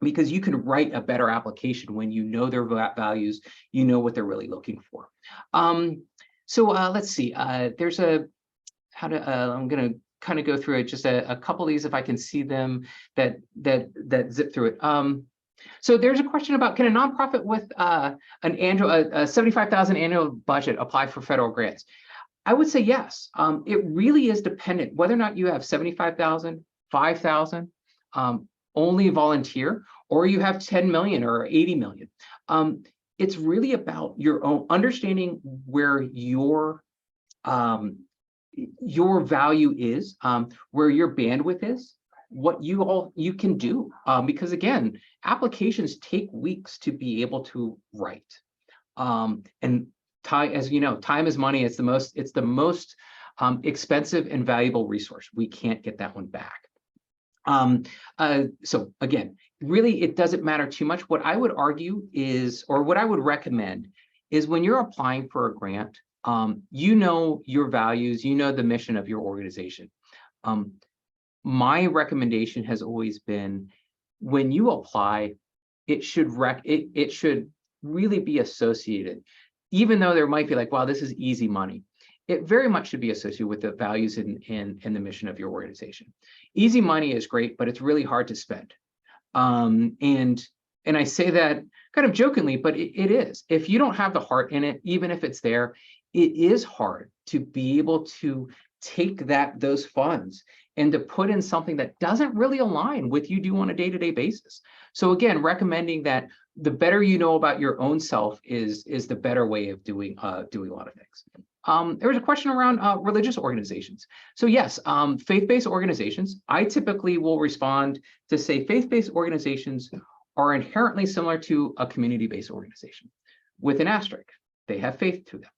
Because you can write a better application when you know their values, you know what they're really looking for. So let's see. There's I'm going to kind of go through it, just a couple of these if I can see them that zip through it. So there's a question about, can a nonprofit with an annual a 75,000 annual budget apply for federal grants? I would say yes. It really is dependent whether or not you have 75,000, 5,000. Only volunteer, or you have 10 million or 80 million. It's really about your own understanding where your value is, where your bandwidth is, what you can do. Because again, applications take weeks to be able to write. And time, as you know, time is money. It's the most expensive and valuable resource. We can't get that one back. So again, really, it doesn't matter too much. What I would argue is, or what I would recommend is, when you're applying for a grant, you know your values, you know the mission of your organization. My recommendation has always been, when you apply, it should really be associated, even though there might be like, wow, this is easy money. It very much should be associated with the values and the mission of your organization. Easy money is great, but it's really hard to spend. And I say that kind of jokingly, but it is. If you don't have the heart in it, even if it's there, it is hard to be able to take those funds and to put in something that doesn't really align with you do on a day-to-day basis. So again, recommending that the better you know about your own self is the better way of doing a lot of things. There was a question around religious organizations. So yes, faith-based organizations, I typically will respond to say faith-based organizations are inherently similar to a community-based organization with an asterisk. They have faith to them.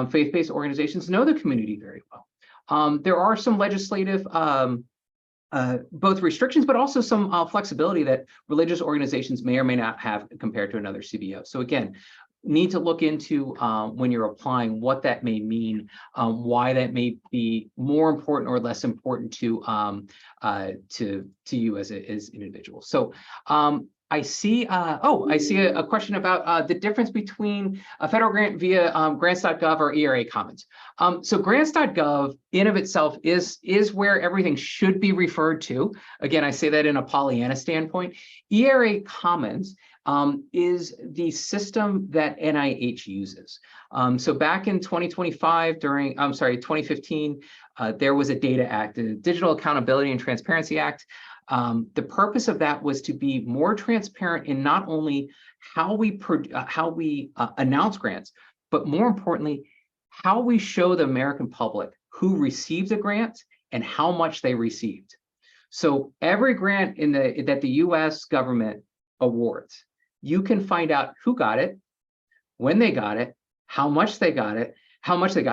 Faith-based organizations know the community very well. There are some legislative both restrictions, but also some flexibility that religious organizations may or may not have compared to another CBO. So again, need to look into when you're applying what that may mean, why that may be more important or less important to you as individuals. So I see a question about the difference between a federal grant via grants.gov or ERA Commons. So grants.gov in of itself is where everything should be referred to. Again, I say that in a Pollyanna standpoint. ERA Commons is the system that NIH uses. So back in 2015, there was a DATA Act, the Digital Accountability and Transparency Act. The purpose of that was to be more transparent in not only how we announce grants, but more importantly, how we show the American public who received a grant and how much they received. So every grant that the US government awards, you can find out who got it, when they got it, how much they got it, how much they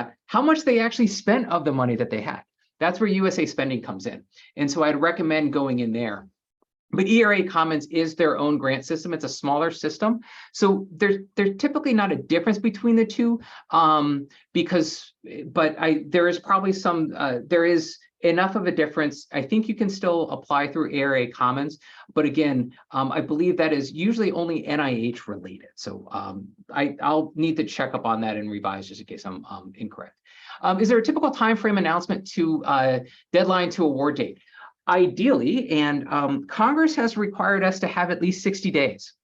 actually spent of the money that they had. That's where USA Spending comes in. And so I'd recommend going in there. But ERA Commons is their own grant system. It's a smaller system. So there's typically not a difference between the two there is probably some, there is enough of a difference. I think you can still apply through ERA Commons. But again, I believe that is usually only NIH related. So I'll need to check up on that and revise just in case I'm incorrect. Is there a typical time frame announcement to deadline to award date? Ideally, and Congress has required us to have at least 60 days.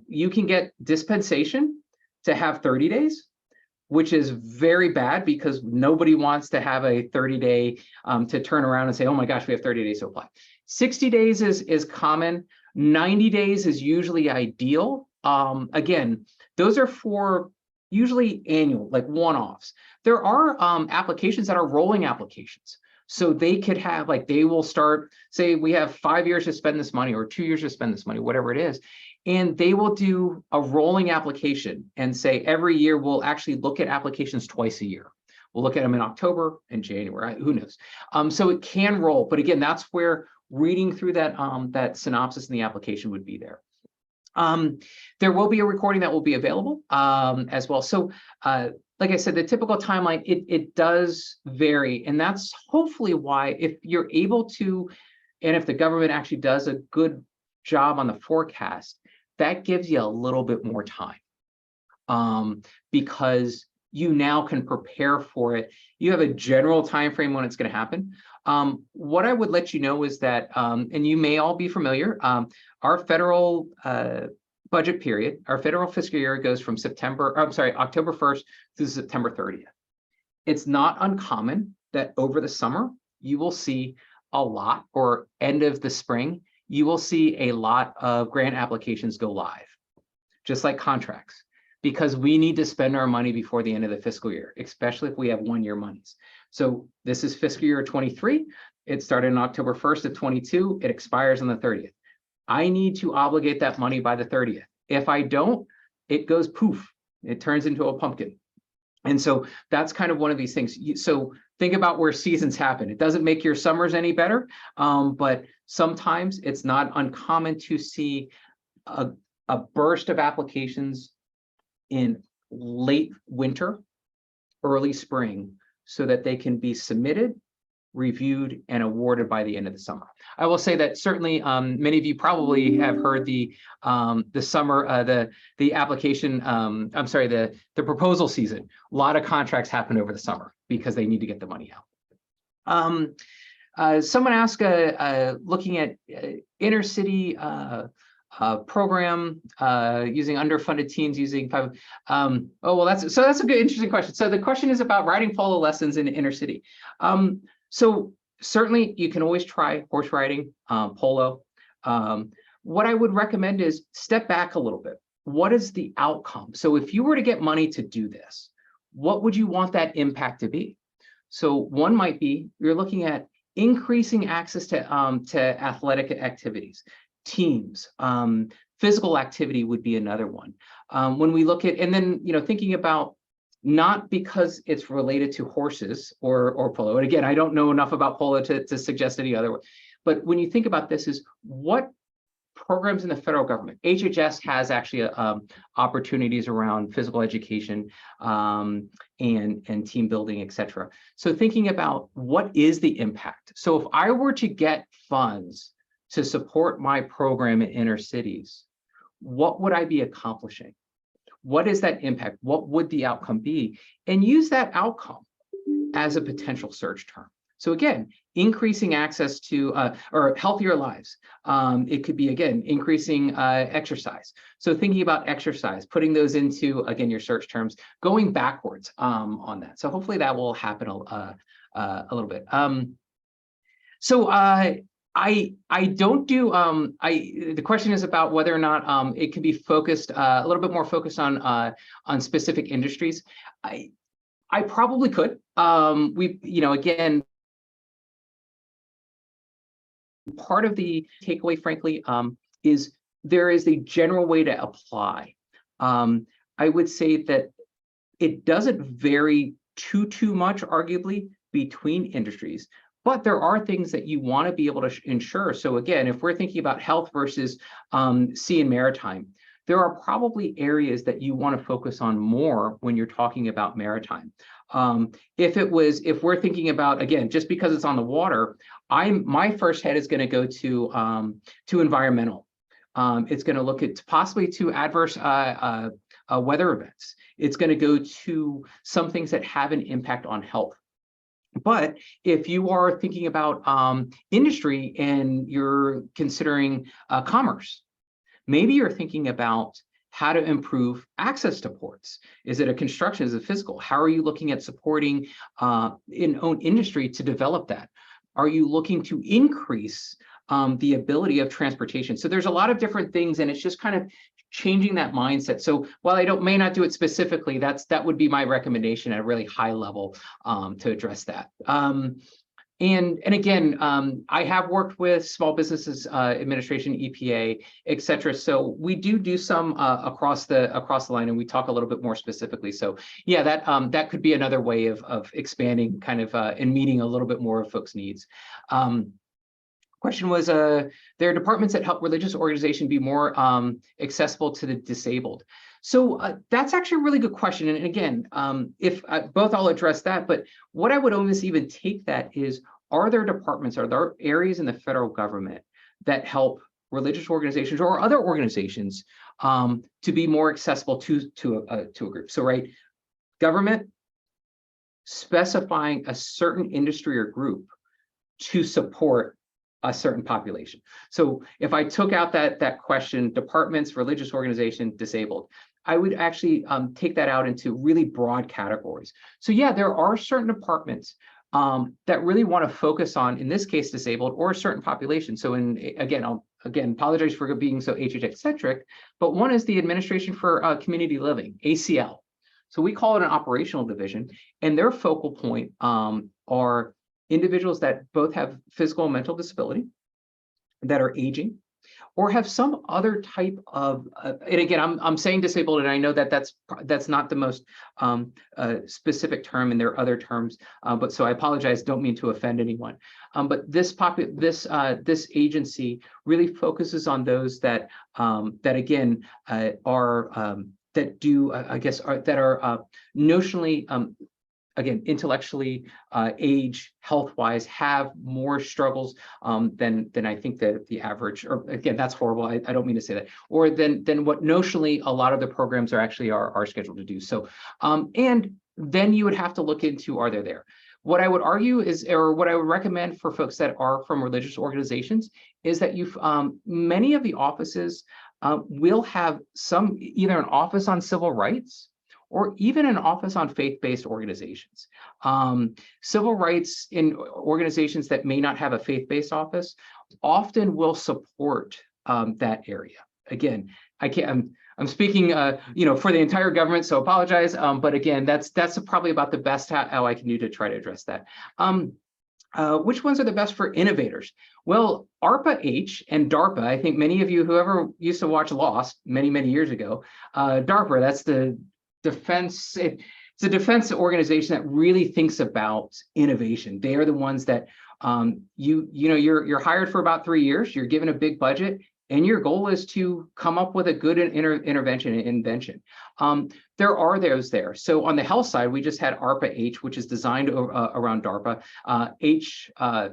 You can get dispensation to have 30 days, which is very bad because nobody wants to have a 30-day to turn around and say, oh my gosh, we have 30 days to apply. 60 days is common. 90 days is usually ideal. Again, those are for usually annual, like one-offs. There are applications that are rolling applications. So they could have, like, they will start, say we have 5 years to spend this money or 2 years to spend this money, whatever it is. And they will do a rolling application and say every year we'll actually look at applications twice a year. We'll look at them in October and January, who knows? So it can roll, but again, that's where reading through that, that synopsis in the application would be there. There will be a recording that will be available as well. So like I said, the typical timeline, it does vary. And that's hopefully why if you're able to, and if the government actually does a good job on the forecast, that gives you a little bit more time because you now can prepare for it. You have a general time frame when it's going to happen. What I would let you know is that, and you may all be familiar, our federal budget period, our federal fiscal year goes from October 1st through September 30th. It's not uncommon that over the summer, you will see a lot, or end of the spring, you will see a lot of grant applications go live, just like contracts, because we need to spend our money before the end of the fiscal year, especially if we have one-year monies. So this is fiscal year 23. It started on October 1st of 22. It expires on the 30th. I need to obligate that money by the 30th. If I don't, it goes poof. It turns into a pumpkin. And so that's kind of one of these things. So think about where seasons happen. It doesn't make your summers any better, but sometimes it's not uncommon to see a burst of applications in late winter, early spring, so that they can be submitted, reviewed, and awarded by the end of the summer. I will say that certainly many of you probably have heard the application, the proposal season. A lot of contracts happen over the summer because they need to get the money out. Someone asked, looking at inner city program using underfunded teens using five. That's a good, interesting question. So the question is about riding polo lessons in inner city. So certainly you can always try horse riding, polo. What I would recommend is step back a little bit. What is the outcome? So if you were to get money to do this, what would you want that impact to be? So one might be you're looking at increasing access to athletic activities, teams, physical activity would be another one. When we look at, and then, thinking about not because it's related to horses or polo. And again, I don't know enough about polo to suggest any other way. But when you think about this, is what programs in the federal government. HHS has actually opportunities around physical education and team building, et cetera. So thinking about what is the impact. So if I were to get funds to support my program in inner cities, what would I be accomplishing? What is that impact? What would the outcome be? And use that outcome as a potential search term. So again, increasing access to or healthier lives. It could be, again, increasing exercise. So thinking about exercise, putting those into, again, your search terms, going backwards on that. So hopefully that will happen a little bit. I don't do, the question is about whether or not it can be focused, a little bit more focused on specific industries. I probably could. Again, part of the takeaway, frankly, is there is a general way to apply. I would say that it doesn't vary too much, arguably, between industries, but there are things that you want to be able to ensure. So again, if we're thinking about health versus sea and maritime, there are probably areas that you want to focus on more when you're talking about maritime. If we're thinking about, again, just because it's on the water, my first head is going to go to environmental. It's going to look at possibly to adverse weather events. It's going to go to some things that have an impact on health. But if you are thinking about industry and you're considering commerce, maybe you're thinking about how to improve access to ports. Is it a construction? Is it physical? How are you looking at supporting in own industry to develop that? Are you looking to increase the ability of transportation? So there's a lot of different things, and it's just kind of changing that mindset. So while I may not do it specifically, that would be my recommendation at a really high level to address that. And again, I have worked with Small Businesses Administration, EPA, et cetera. So we do some across the line, and we talk a little bit more specifically. So yeah, that could be another way of expanding kind of and meeting a little bit more of folks' needs. Question was, there are departments that help religious organizations be more accessible to the disabled. So that's actually a really good question. And again, if both I'll address that, but what I would almost even take that is, are there departments, are there areas in the federal government that help religious organizations or other organizations to be more accessible to a group? So right, government specifying a certain industry or group to support a certain population. So if I took out that question, departments, religious organization, disabled, I would actually take that out into really broad categories. So yeah, there are certain departments that really want to focus on, in this case, disabled or a certain population. So I'll apologize for being so HHS centric, but one is the Administration for Community Living, ACL. So we call it an operational division, and their focal point are individuals that both have physical and mental disability, that are aging, or have some other type of, and again, I'm saying disabled, and I know that's not the most specific term, and there are other terms, but so I apologize, don't mean to offend anyone. But this agency really focuses on those that again are that do that are notionally again, intellectually, age, health-wise, have more struggles than I think the average, or again, that's horrible. I don't mean to say that, or than what notionally a lot of the programs are scheduled to do. So, and then you would have to look into, are they there? What I would argue is, or what I would recommend for folks that are from religious organizations, is that many of the offices will have either an office on civil rights, or even an office on faith-based organizations. Civil rights in organizations that may not have a faith-based office often will support that area. again, I can't. I'm speaking, for the entire government, so apologize. But again, that's probably about the best how I can do to try to address that. Which ones are the best for innovators? Well, ARPA-H and DARPA, I think many of you, whoever used to watch Lost many years ago, DARPA, that's the defense, it's a defense organization that really thinks about innovation. They are the ones that you're hired for about 3 years, you're given a big budget, and your goal is to come up with a good invention. There are those there. So on the health side, we just had ARPA-H, which is designed around DARPA. DARPA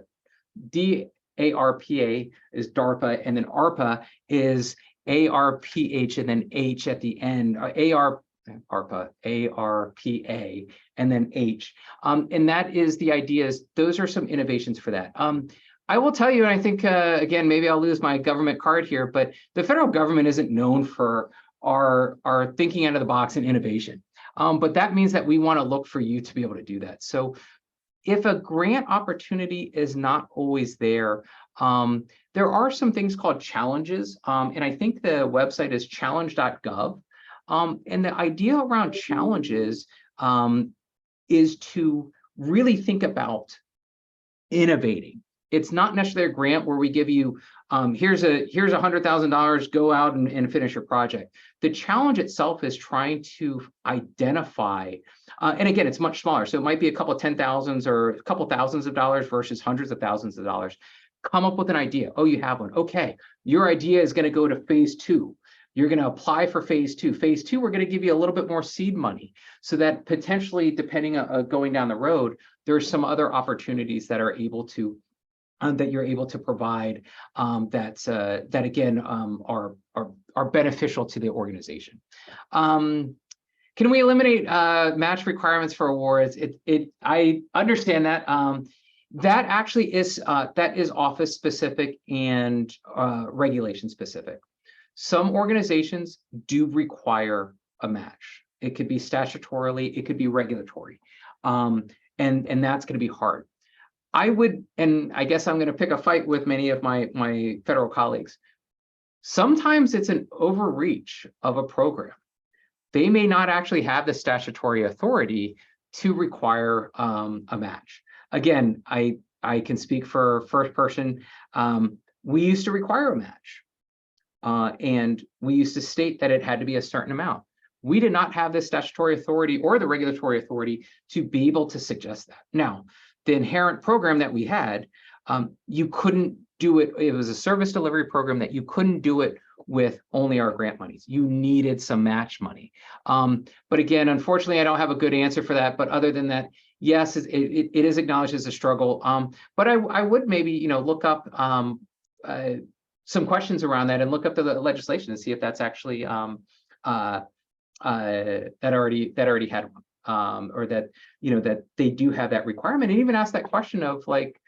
is DARPA, and then ARPA is ARPH, and then H at the end. ARPA, ARPA, and then H. And that is the ideas. Those are some innovations for that. I will tell you, and I think, again, maybe I'll lose my government card here, but the federal government isn't known for our thinking out of the box and innovation. But that means that we want to look for you to be able to do that. So if a grant opportunity is not always there, there are some things called challenges. And I think the website is challenge.gov. And the idea around challenges is to really think about innovating. It's not necessarily a grant where we give you, here's $100,000, go out and finish your project. The challenge itself is trying to identify, and again, it's much smaller. So it might be a couple of 10,000s or a couple thousands of dollars versus hundreds of thousands of dollars. Come up with an idea. Oh, you have one. Okay, your idea is going to go to phase 2. You're going to apply for phase 2. Phase 2, we're going to give you a little bit more seed money so that potentially, depending on going down the road, there's some other opportunities that are able to that you're able to provide that again are beneficial to the organization. Can we eliminate match requirements for awards? I understand that. That actually is office specific and regulation specific. Some organizations do require a match. It could be statutorily, it could be regulatory, and that's going to be hard. I would, and I guess I'm going to pick a fight with many of my federal colleagues. Sometimes it's an overreach of a program. They may not actually have the statutory authority to require a match. Again, I can speak for first person. We used to require a match, and we used to state that it had to be a certain amount. We did not have the statutory authority or the regulatory authority to be able to suggest that. Now, the inherent program that we had, you couldn't do it. It was a service delivery program that you couldn't do it with only our grant monies. You needed some match money. But again, unfortunately, I don't have a good answer for that. But other than that, yes, it is acknowledged as a struggle. But I would maybe look up some questions around that and look up the legislation and see if that's actually that already had one. Or that that they do have that requirement, and even ask that question of like,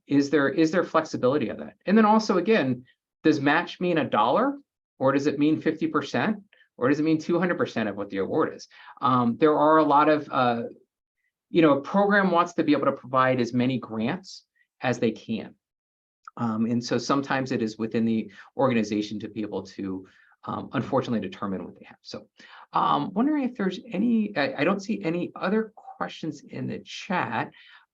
is there flexibility of that? And then also, again, does match mean $1, or does it mean 50%, or does it mean 200% of what the award is? There are a lot of a program wants to be able to provide as many grants as they can, and so sometimes it is within the organization to be able to unfortunately determine what they have. So wondering if there's any, I don't see any other questions in the chat.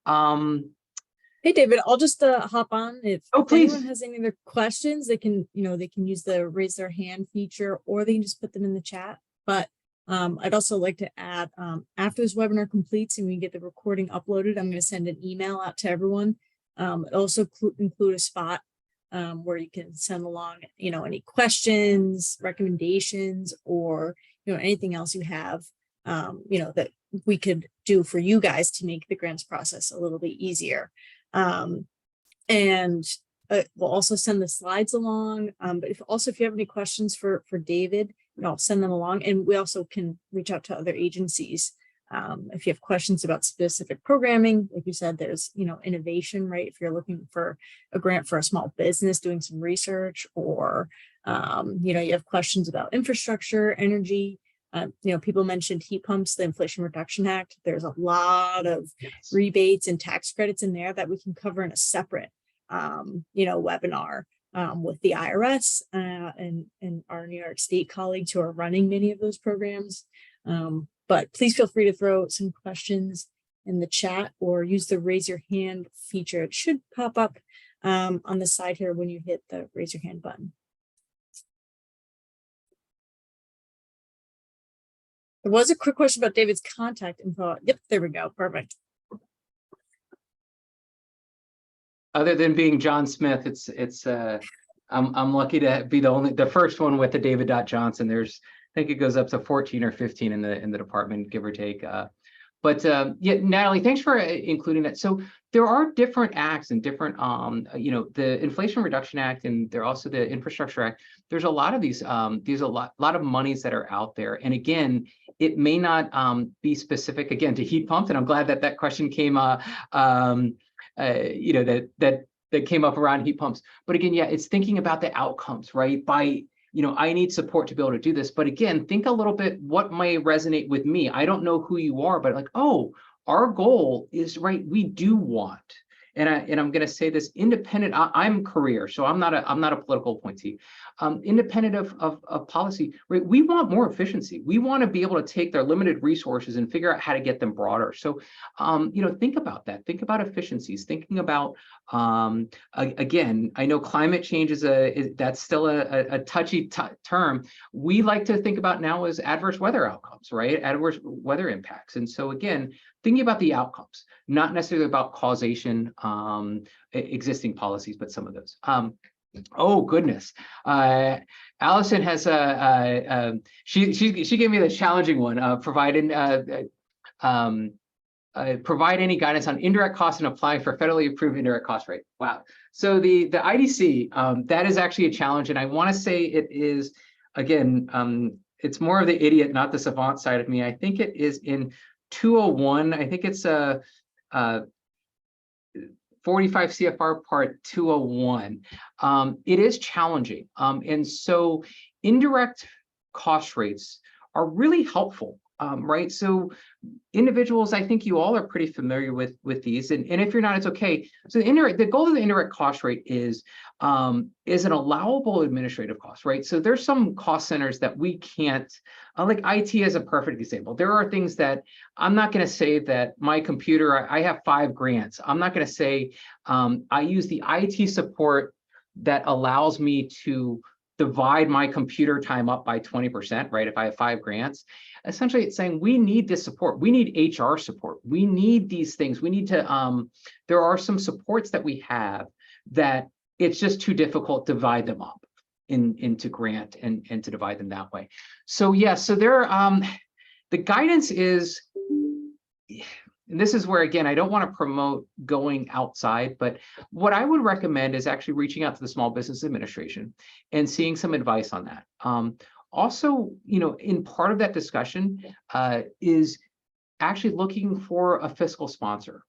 Hey, David, I'll just hop on. If please. anyone has any other questions, they can use the raise their hand feature, or they can just put them in the chat. But I'd also like to add, after this webinar completes and we get the recording uploaded, I'm going to send an email out to everyone. Also include a spot where you can send along, any questions, recommendations, or, anything else you have, that we could do for you guys to make the grants process a little bit easier. And we'll also send the slides along. But if you have any questions for David, send them along. And we also can reach out to other agencies. If you have questions about specific programming, like you said, there's, innovation, right? If you're looking for a grant for a small business doing some research, or, you have questions about infrastructure, energy, people mentioned heat pumps, the Inflation Reduction Act. There's a lot of rebates and tax credits in there that we can cover in a separate, webinar. with the IRS and our New York State colleagues who are running many of those programs. But please feel free to throw some questions in the chat or use the raise your hand feature. It should pop up on the side here when you hit the raise your hand button. There was a quick question about David's contact info. Yep, there we go. Perfect. Other than being John Smith, I'm lucky to be the first one with the David.Johnson. There's, I think it goes up to 14 or 15 in the department, give or take. But yeah, Natalie, thanks for including that. So there are different acts and different, the Inflation Reduction Act, and there also the Infrastructure Act. There's a lot of these a lot of monies that are out there. And again, it may not be specific again to heat pumps. And I'm glad that question came, that came up around heat pumps. But again, yeah, it's thinking about the outcomes, right? I need support to be able to do this. But again, think a little bit what may resonate with me. I don't know who you are, but like, oh, our goal is, right, we do want, and I'm going to say this independent, I'm career, so I'm not a political appointee, independent of policy, right? We want more efficiency. We want to be able to take their limited resources and figure out how to get them broader. So, think about that. Think about efficiencies, thinking about, again, I know climate change that's still a touchy term. We like to think about now as adverse weather outcomes, right? Adverse weather impacts. And so again, thinking about the outcomes, not necessarily about causation, existing policies, but some of those. Oh goodness, Allison has she gave me the challenging one. Provide any guidance on indirect costs and applying for federally approved indirect cost rate. Wow. So the IDC, that is actually a challenge, and I want to say it is, again, it's more of the idiot, not the savant side of me. I think it is in 201. I think it's 45 CFR part 201. It is challenging. And so indirect cost rates are really helpful, right? So individuals, I think you all are pretty familiar with these. And if you're not, it's okay. So the goal of the indirect cost rate is an allowable administrative cost, right? So there's some cost centers that we can't, like IT is a perfect example. There are things that I'm not going to say that my computer, I have 5 grants. I'm not going to say I use the IT support that allows me to divide my computer time up by 20%, right? If I have 5 grants, essentially it's saying we need this support. We need HR support. We need these things. We need to, there are some supports that we have that it's just too difficult to divide them up into grant and to divide them that way. So yeah, so there, the guidance is, and this is where, again, I don't want to promote going outside, but what I would recommend is actually reaching out to the Small Business Administration and seeing some advice on that. Also, in part of that discussion is actually looking for a fiscal sponsor.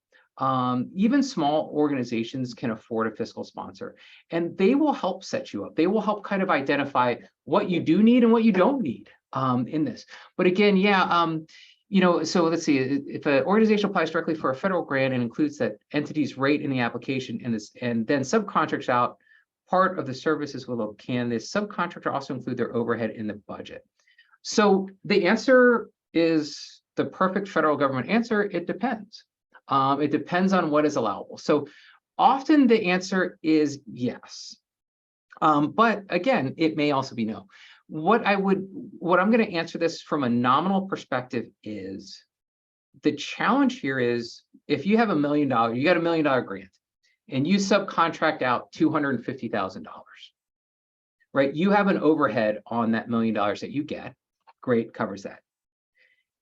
Even small organizations can afford a fiscal sponsor, and they will help set you up. They will help kind of identify what you do need and what you don't need in this. But again, yeah, so let's see, if an organization applies directly for a federal grant and includes that entity's rate in the application and then subcontracts out part of the services, can this subcontractor also include their overhead in the budget? So the answer is the perfect federal government answer. It depends. It depends on what is allowable. So often the answer is yes. But again, it may also be no. What I'm going to answer this from a nominal perspective is the challenge here is if you have $1 million, you got $1 million grant and you subcontract out $250,000, right? You have an overhead on that $1 million that you get. Great, covers that.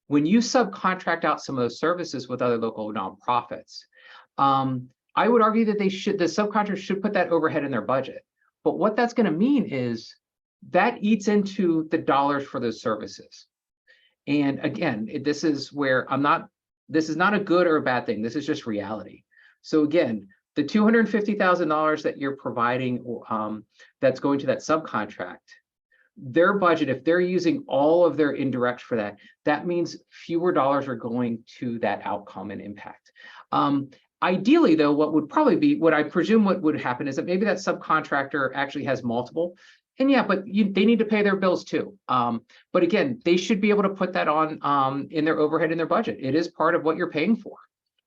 When you subcontract out some of those services with other local nonprofits, I would argue that the subcontractors should put that overhead in their budget. But what that's going to mean is that eats into the dollars for those services. And again, this is where this is not a good or a bad thing. This is just reality. So again, the $250,000 that you're providing, that's going to that subcontract, their budget, if they're using all of their indirect for that, that means fewer dollars are going to that outcome and impact. Ideally, though, what I presume what would happen is that maybe that subcontractor actually has multiple. And yeah, but they need to pay their bills too. But again, they should be able to put that on in their overhead in their budget. It is part of what you're paying for.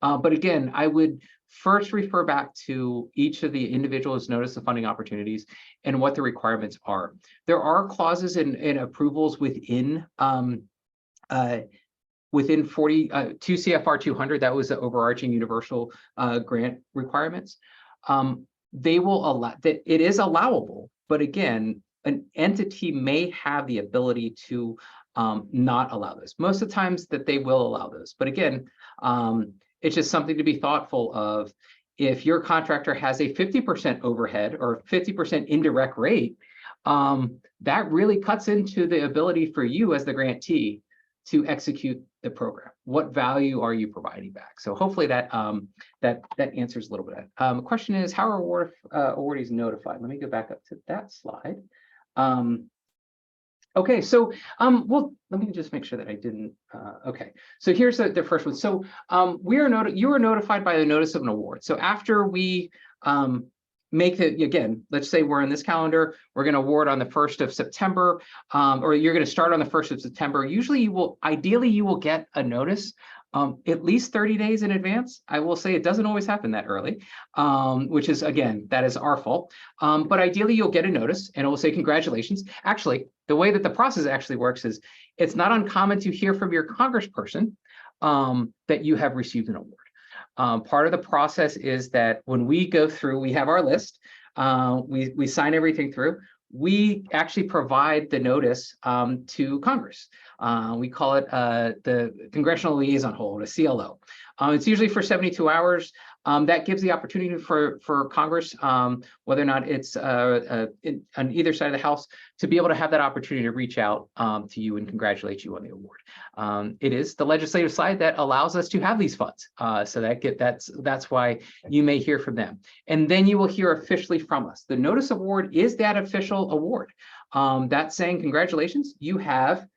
But again, I would first refer back to each of the individuals' notice of funding opportunities and what the requirements are. There are clauses and approvals within 2 CFR 200, that was the overarching universal grant requirements. They will allow that it is allowable, but again, an entity may have the ability to not allow this. Most of the times that they will allow this, but again, it's just something to be thoughtful of. If your contractor has a 50% overhead or 50% indirect rate, that really cuts into the ability for you as the grantee to execute the program. What value are you providing back? So hopefully that that answers a little bit. The question is, how are awardees notified? Let me go back up to that slide. Okay, so well, let me just make sure that I didn't. Okay, so here's the first one. So you are notified by the notice of an award. So after we make it, again, let's say we're in this calendar, we're going to award on the 1st of September, or you're going to start on the 1st of September. Usually ideally you will get a notice at least 30 days in advance. I will say it doesn't always happen that early, which is, again, that is our fault. But ideally you'll get a notice and it will say, congratulations. Actually, the way that the process actually works is it's not uncommon to hear from your congressperson that you have received an award. Part of the process is that when we go through, we have our list, we sign everything through, we actually provide the notice to Congress. We call it the Congressional Liaison Hold, a CLO. It's usually for 72 hours. That gives the opportunity for Congress, whether or not it's on either side of the House, to be able to have that opportunity to reach out to you and congratulate you on the award. It is the legislative side that allows us to have these funds. So that's why you may hear from them. And then you will hear officially from us. The notice of award is that official award. That's saying, congratulations, you have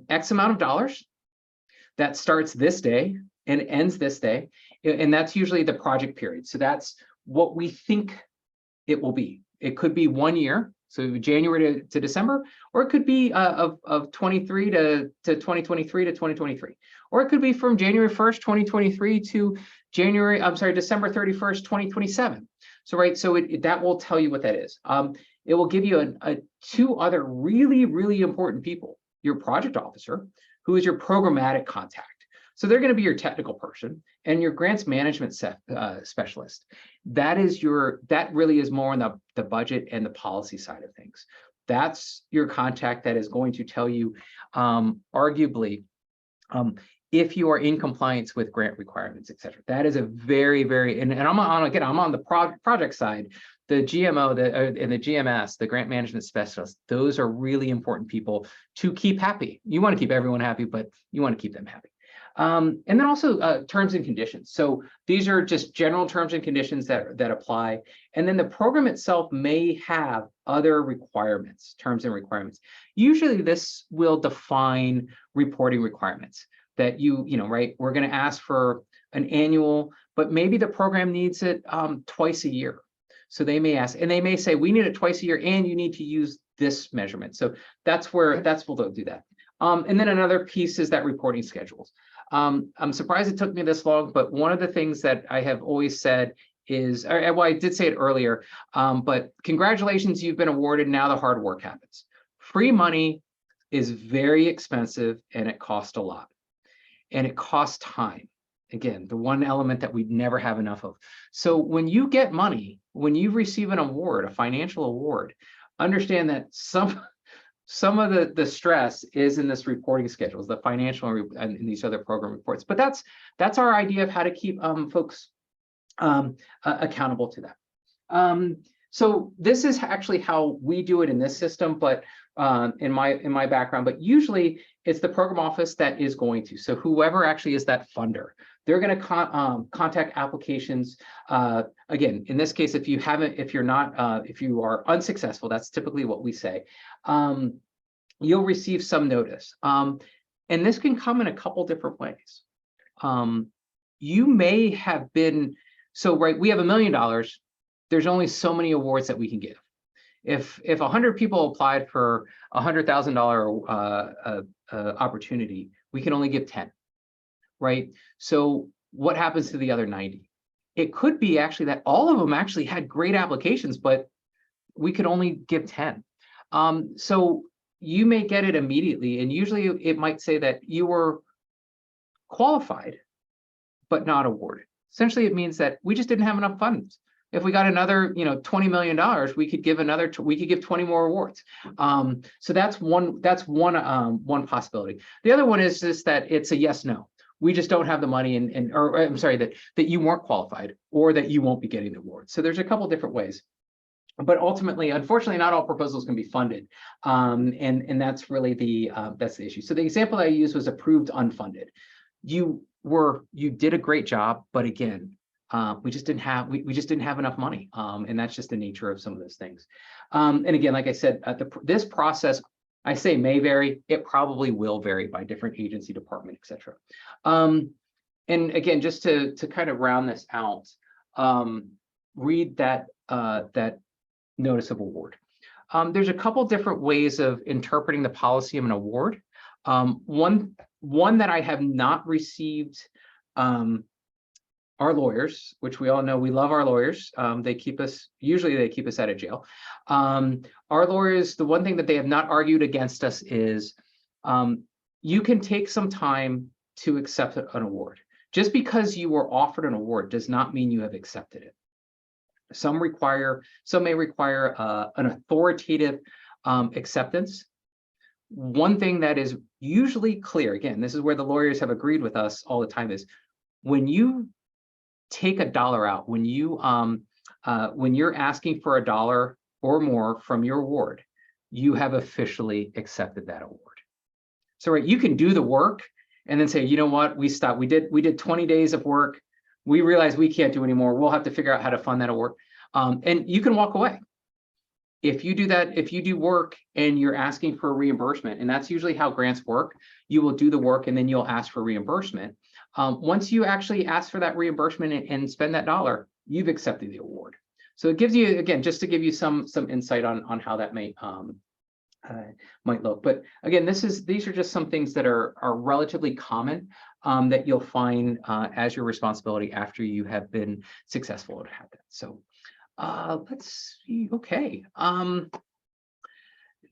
X amount of dollars that starts this day and ends this day. And that's usually the project period. So that's what we think it will be. It could be 1 year, so January to December, or it could be of 23 to 2023 to 2023. Or it could be from January 1st, 2023 to December 31st, 2027. So, right, so that will tell you what that is. It will give you two other really, really important people, your project officer, who is your programmatic contact. So they're going to be your technical person, and your grants management specialist. That really is more on the budget and the policy side of things. That's your contact that is going to tell you, arguably, if you are in compliance with grant requirements, et cetera. That is a very, very, and I'm on the project side. The GMO and the GMS, the grant management specialist, those are really important people to keep happy. You want to keep everyone happy, but you want to keep them happy. And then also terms and conditions. So these are just general terms and conditions that apply. And then the program itself may have other requirements, terms and requirements. Usually this will define reporting requirements that right, we're going to ask for an annual, but maybe the program needs it twice a year. So they may ask, and they may say, we need it twice a year and you need to use this measurement. So that's where they'll do that. And then another piece is that reporting schedules. I'm surprised it took me this long, but one of the things that I have always said is, well, I did say it earlier, but congratulations, you've been awarded. Now the hard work happens. Free money is very expensive and it costs a lot. And it costs time. Again, the one element that we never have enough of. So when you get money, when you receive an award, a financial award, understand that some of the stress is in this reporting schedules, the financial and these other program reports. But that's our idea of how to keep folks accountable to that. So this is actually how we do it in this system, but in my background. But usually it's the program office that is going to. So whoever actually is that funder, they're going to contact applications. Again, in this case, if you are unsuccessful, that's typically what we say. You'll receive some notice. And this can come in a couple different ways. you may have been, so right, we have $1 million. There's only so many awards that we can give. If 100 people applied for a $100,000 opportunity, we can only give 10, right? So what happens to the other 90? It could be actually that all of them actually had great applications, but we could only give 10. So you may get it immediately, and usually it might say that you were qualified, but not awarded. Essentially, it means that we just didn't have enough funds. If we got another, $20 million, we could give 20 more awards. So that's one possibility. The other one is just that it's a yes, no. We just don't have the money, or I'm sorry, that you weren't qualified or that you won't be getting the award. So there's a couple different ways. But ultimately, unfortunately, not all proposals can be funded, and that's really that's the issue. So the example I used was approved unfunded. You did a great job, but again, we just didn't have enough money, and that's just the nature of some of those things. And again, like I said, this process, I say may vary. It probably will vary by different agency, department, etc. And again, just to kind of round this out, read that notice of award. There's a couple different ways of interpreting the policy of an award. One that I have not received, our lawyers, which we all know, we love our lawyers. Usually they keep us out of jail. Our lawyers, the one thing that they have not argued against us is you can take some time to accept an award. Just because you were offered an award does not mean you have accepted it. Some may require an authoritative acceptance. One thing that is usually clear, again, this is where the lawyers have agreed with us all the time, is when you take $1 out, when you're asking for $1 or more from your award, you have officially accepted that award. So right, you can do the work and then say, you know what, we stopped. We did 20 days of work. We realize we can't do anymore. We'll have to figure out how to fund that award. And you can walk away. If you do that, if you do work and you're asking for a reimbursement, and that's usually how grants work, you will do the work and then you'll ask for reimbursement. Once you actually ask for that reimbursement and spend that $1, you've accepted the award. So it gives you, again, just to give you some insight on how that might look. But again, these are just some things that are relatively common that you'll find as your responsibility after you have been successful at that. So let's see. Okay.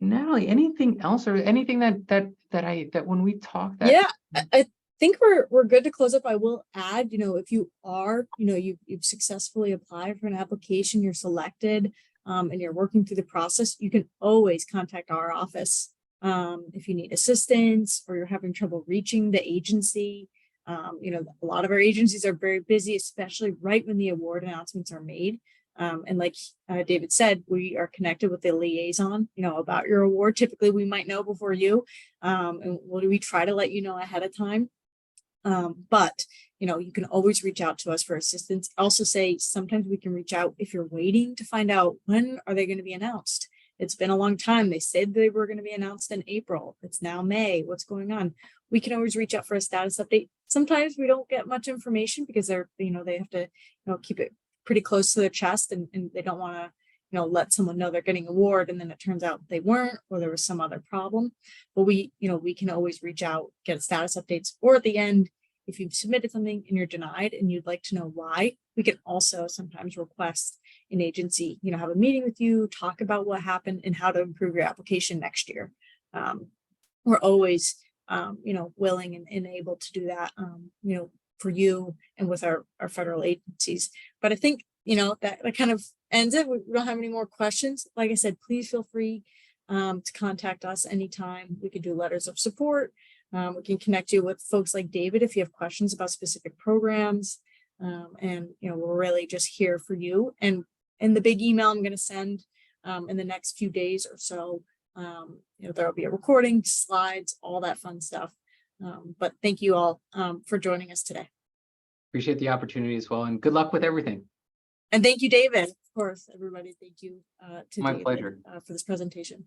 Natalie, anything else or anything that when we talk that? Yeah, I think we're good to close up. I will add, if you are, you've successfully applied for an application, you're selected, and you're working through the process, you can always contact our office if you need assistance or you're having trouble reaching the agency. A lot of our agencies are very busy, especially right when the award announcements are made. And like David said, we are connected with the liaison, about your award. Typically, we might know before you, and we try to let you know ahead of time. But you can always reach out to us for assistance. Also say sometimes we can reach out if you're waiting to find out when are they going to be announced. It's been a long time. They said they were going to be announced in April. It's now May. What's going on? We can always reach out for a status update. Sometimes we don't get much information because they're, they have to, keep it pretty close to their chest and they don't want to, let someone know they're getting an award and then it turns out they weren't or there was some other problem. But we can always reach out, get status updates, or at the end, if you've submitted something and you're denied and you'd like to know why, we can also sometimes request an agency, have a meeting with you, talk about what happened and how to improve your application next year. We're always, willing and able to do that, for you and with our federal agencies. But I think, that kind of ends it. We don't have any more questions. Like I said, please feel free to contact us anytime. We could do letters of support. We can connect you with folks like David if you have questions about specific programs. And, we're really just here for you. And in the big email I'm going to send in the next few days or so, there'll be a recording, slides, all that fun stuff. But thank you all for joining us today. Appreciate the opportunity as well. And good luck with everything. And thank you, David. Of course, everybody. Thank you to My David, pleasure. For this presentation.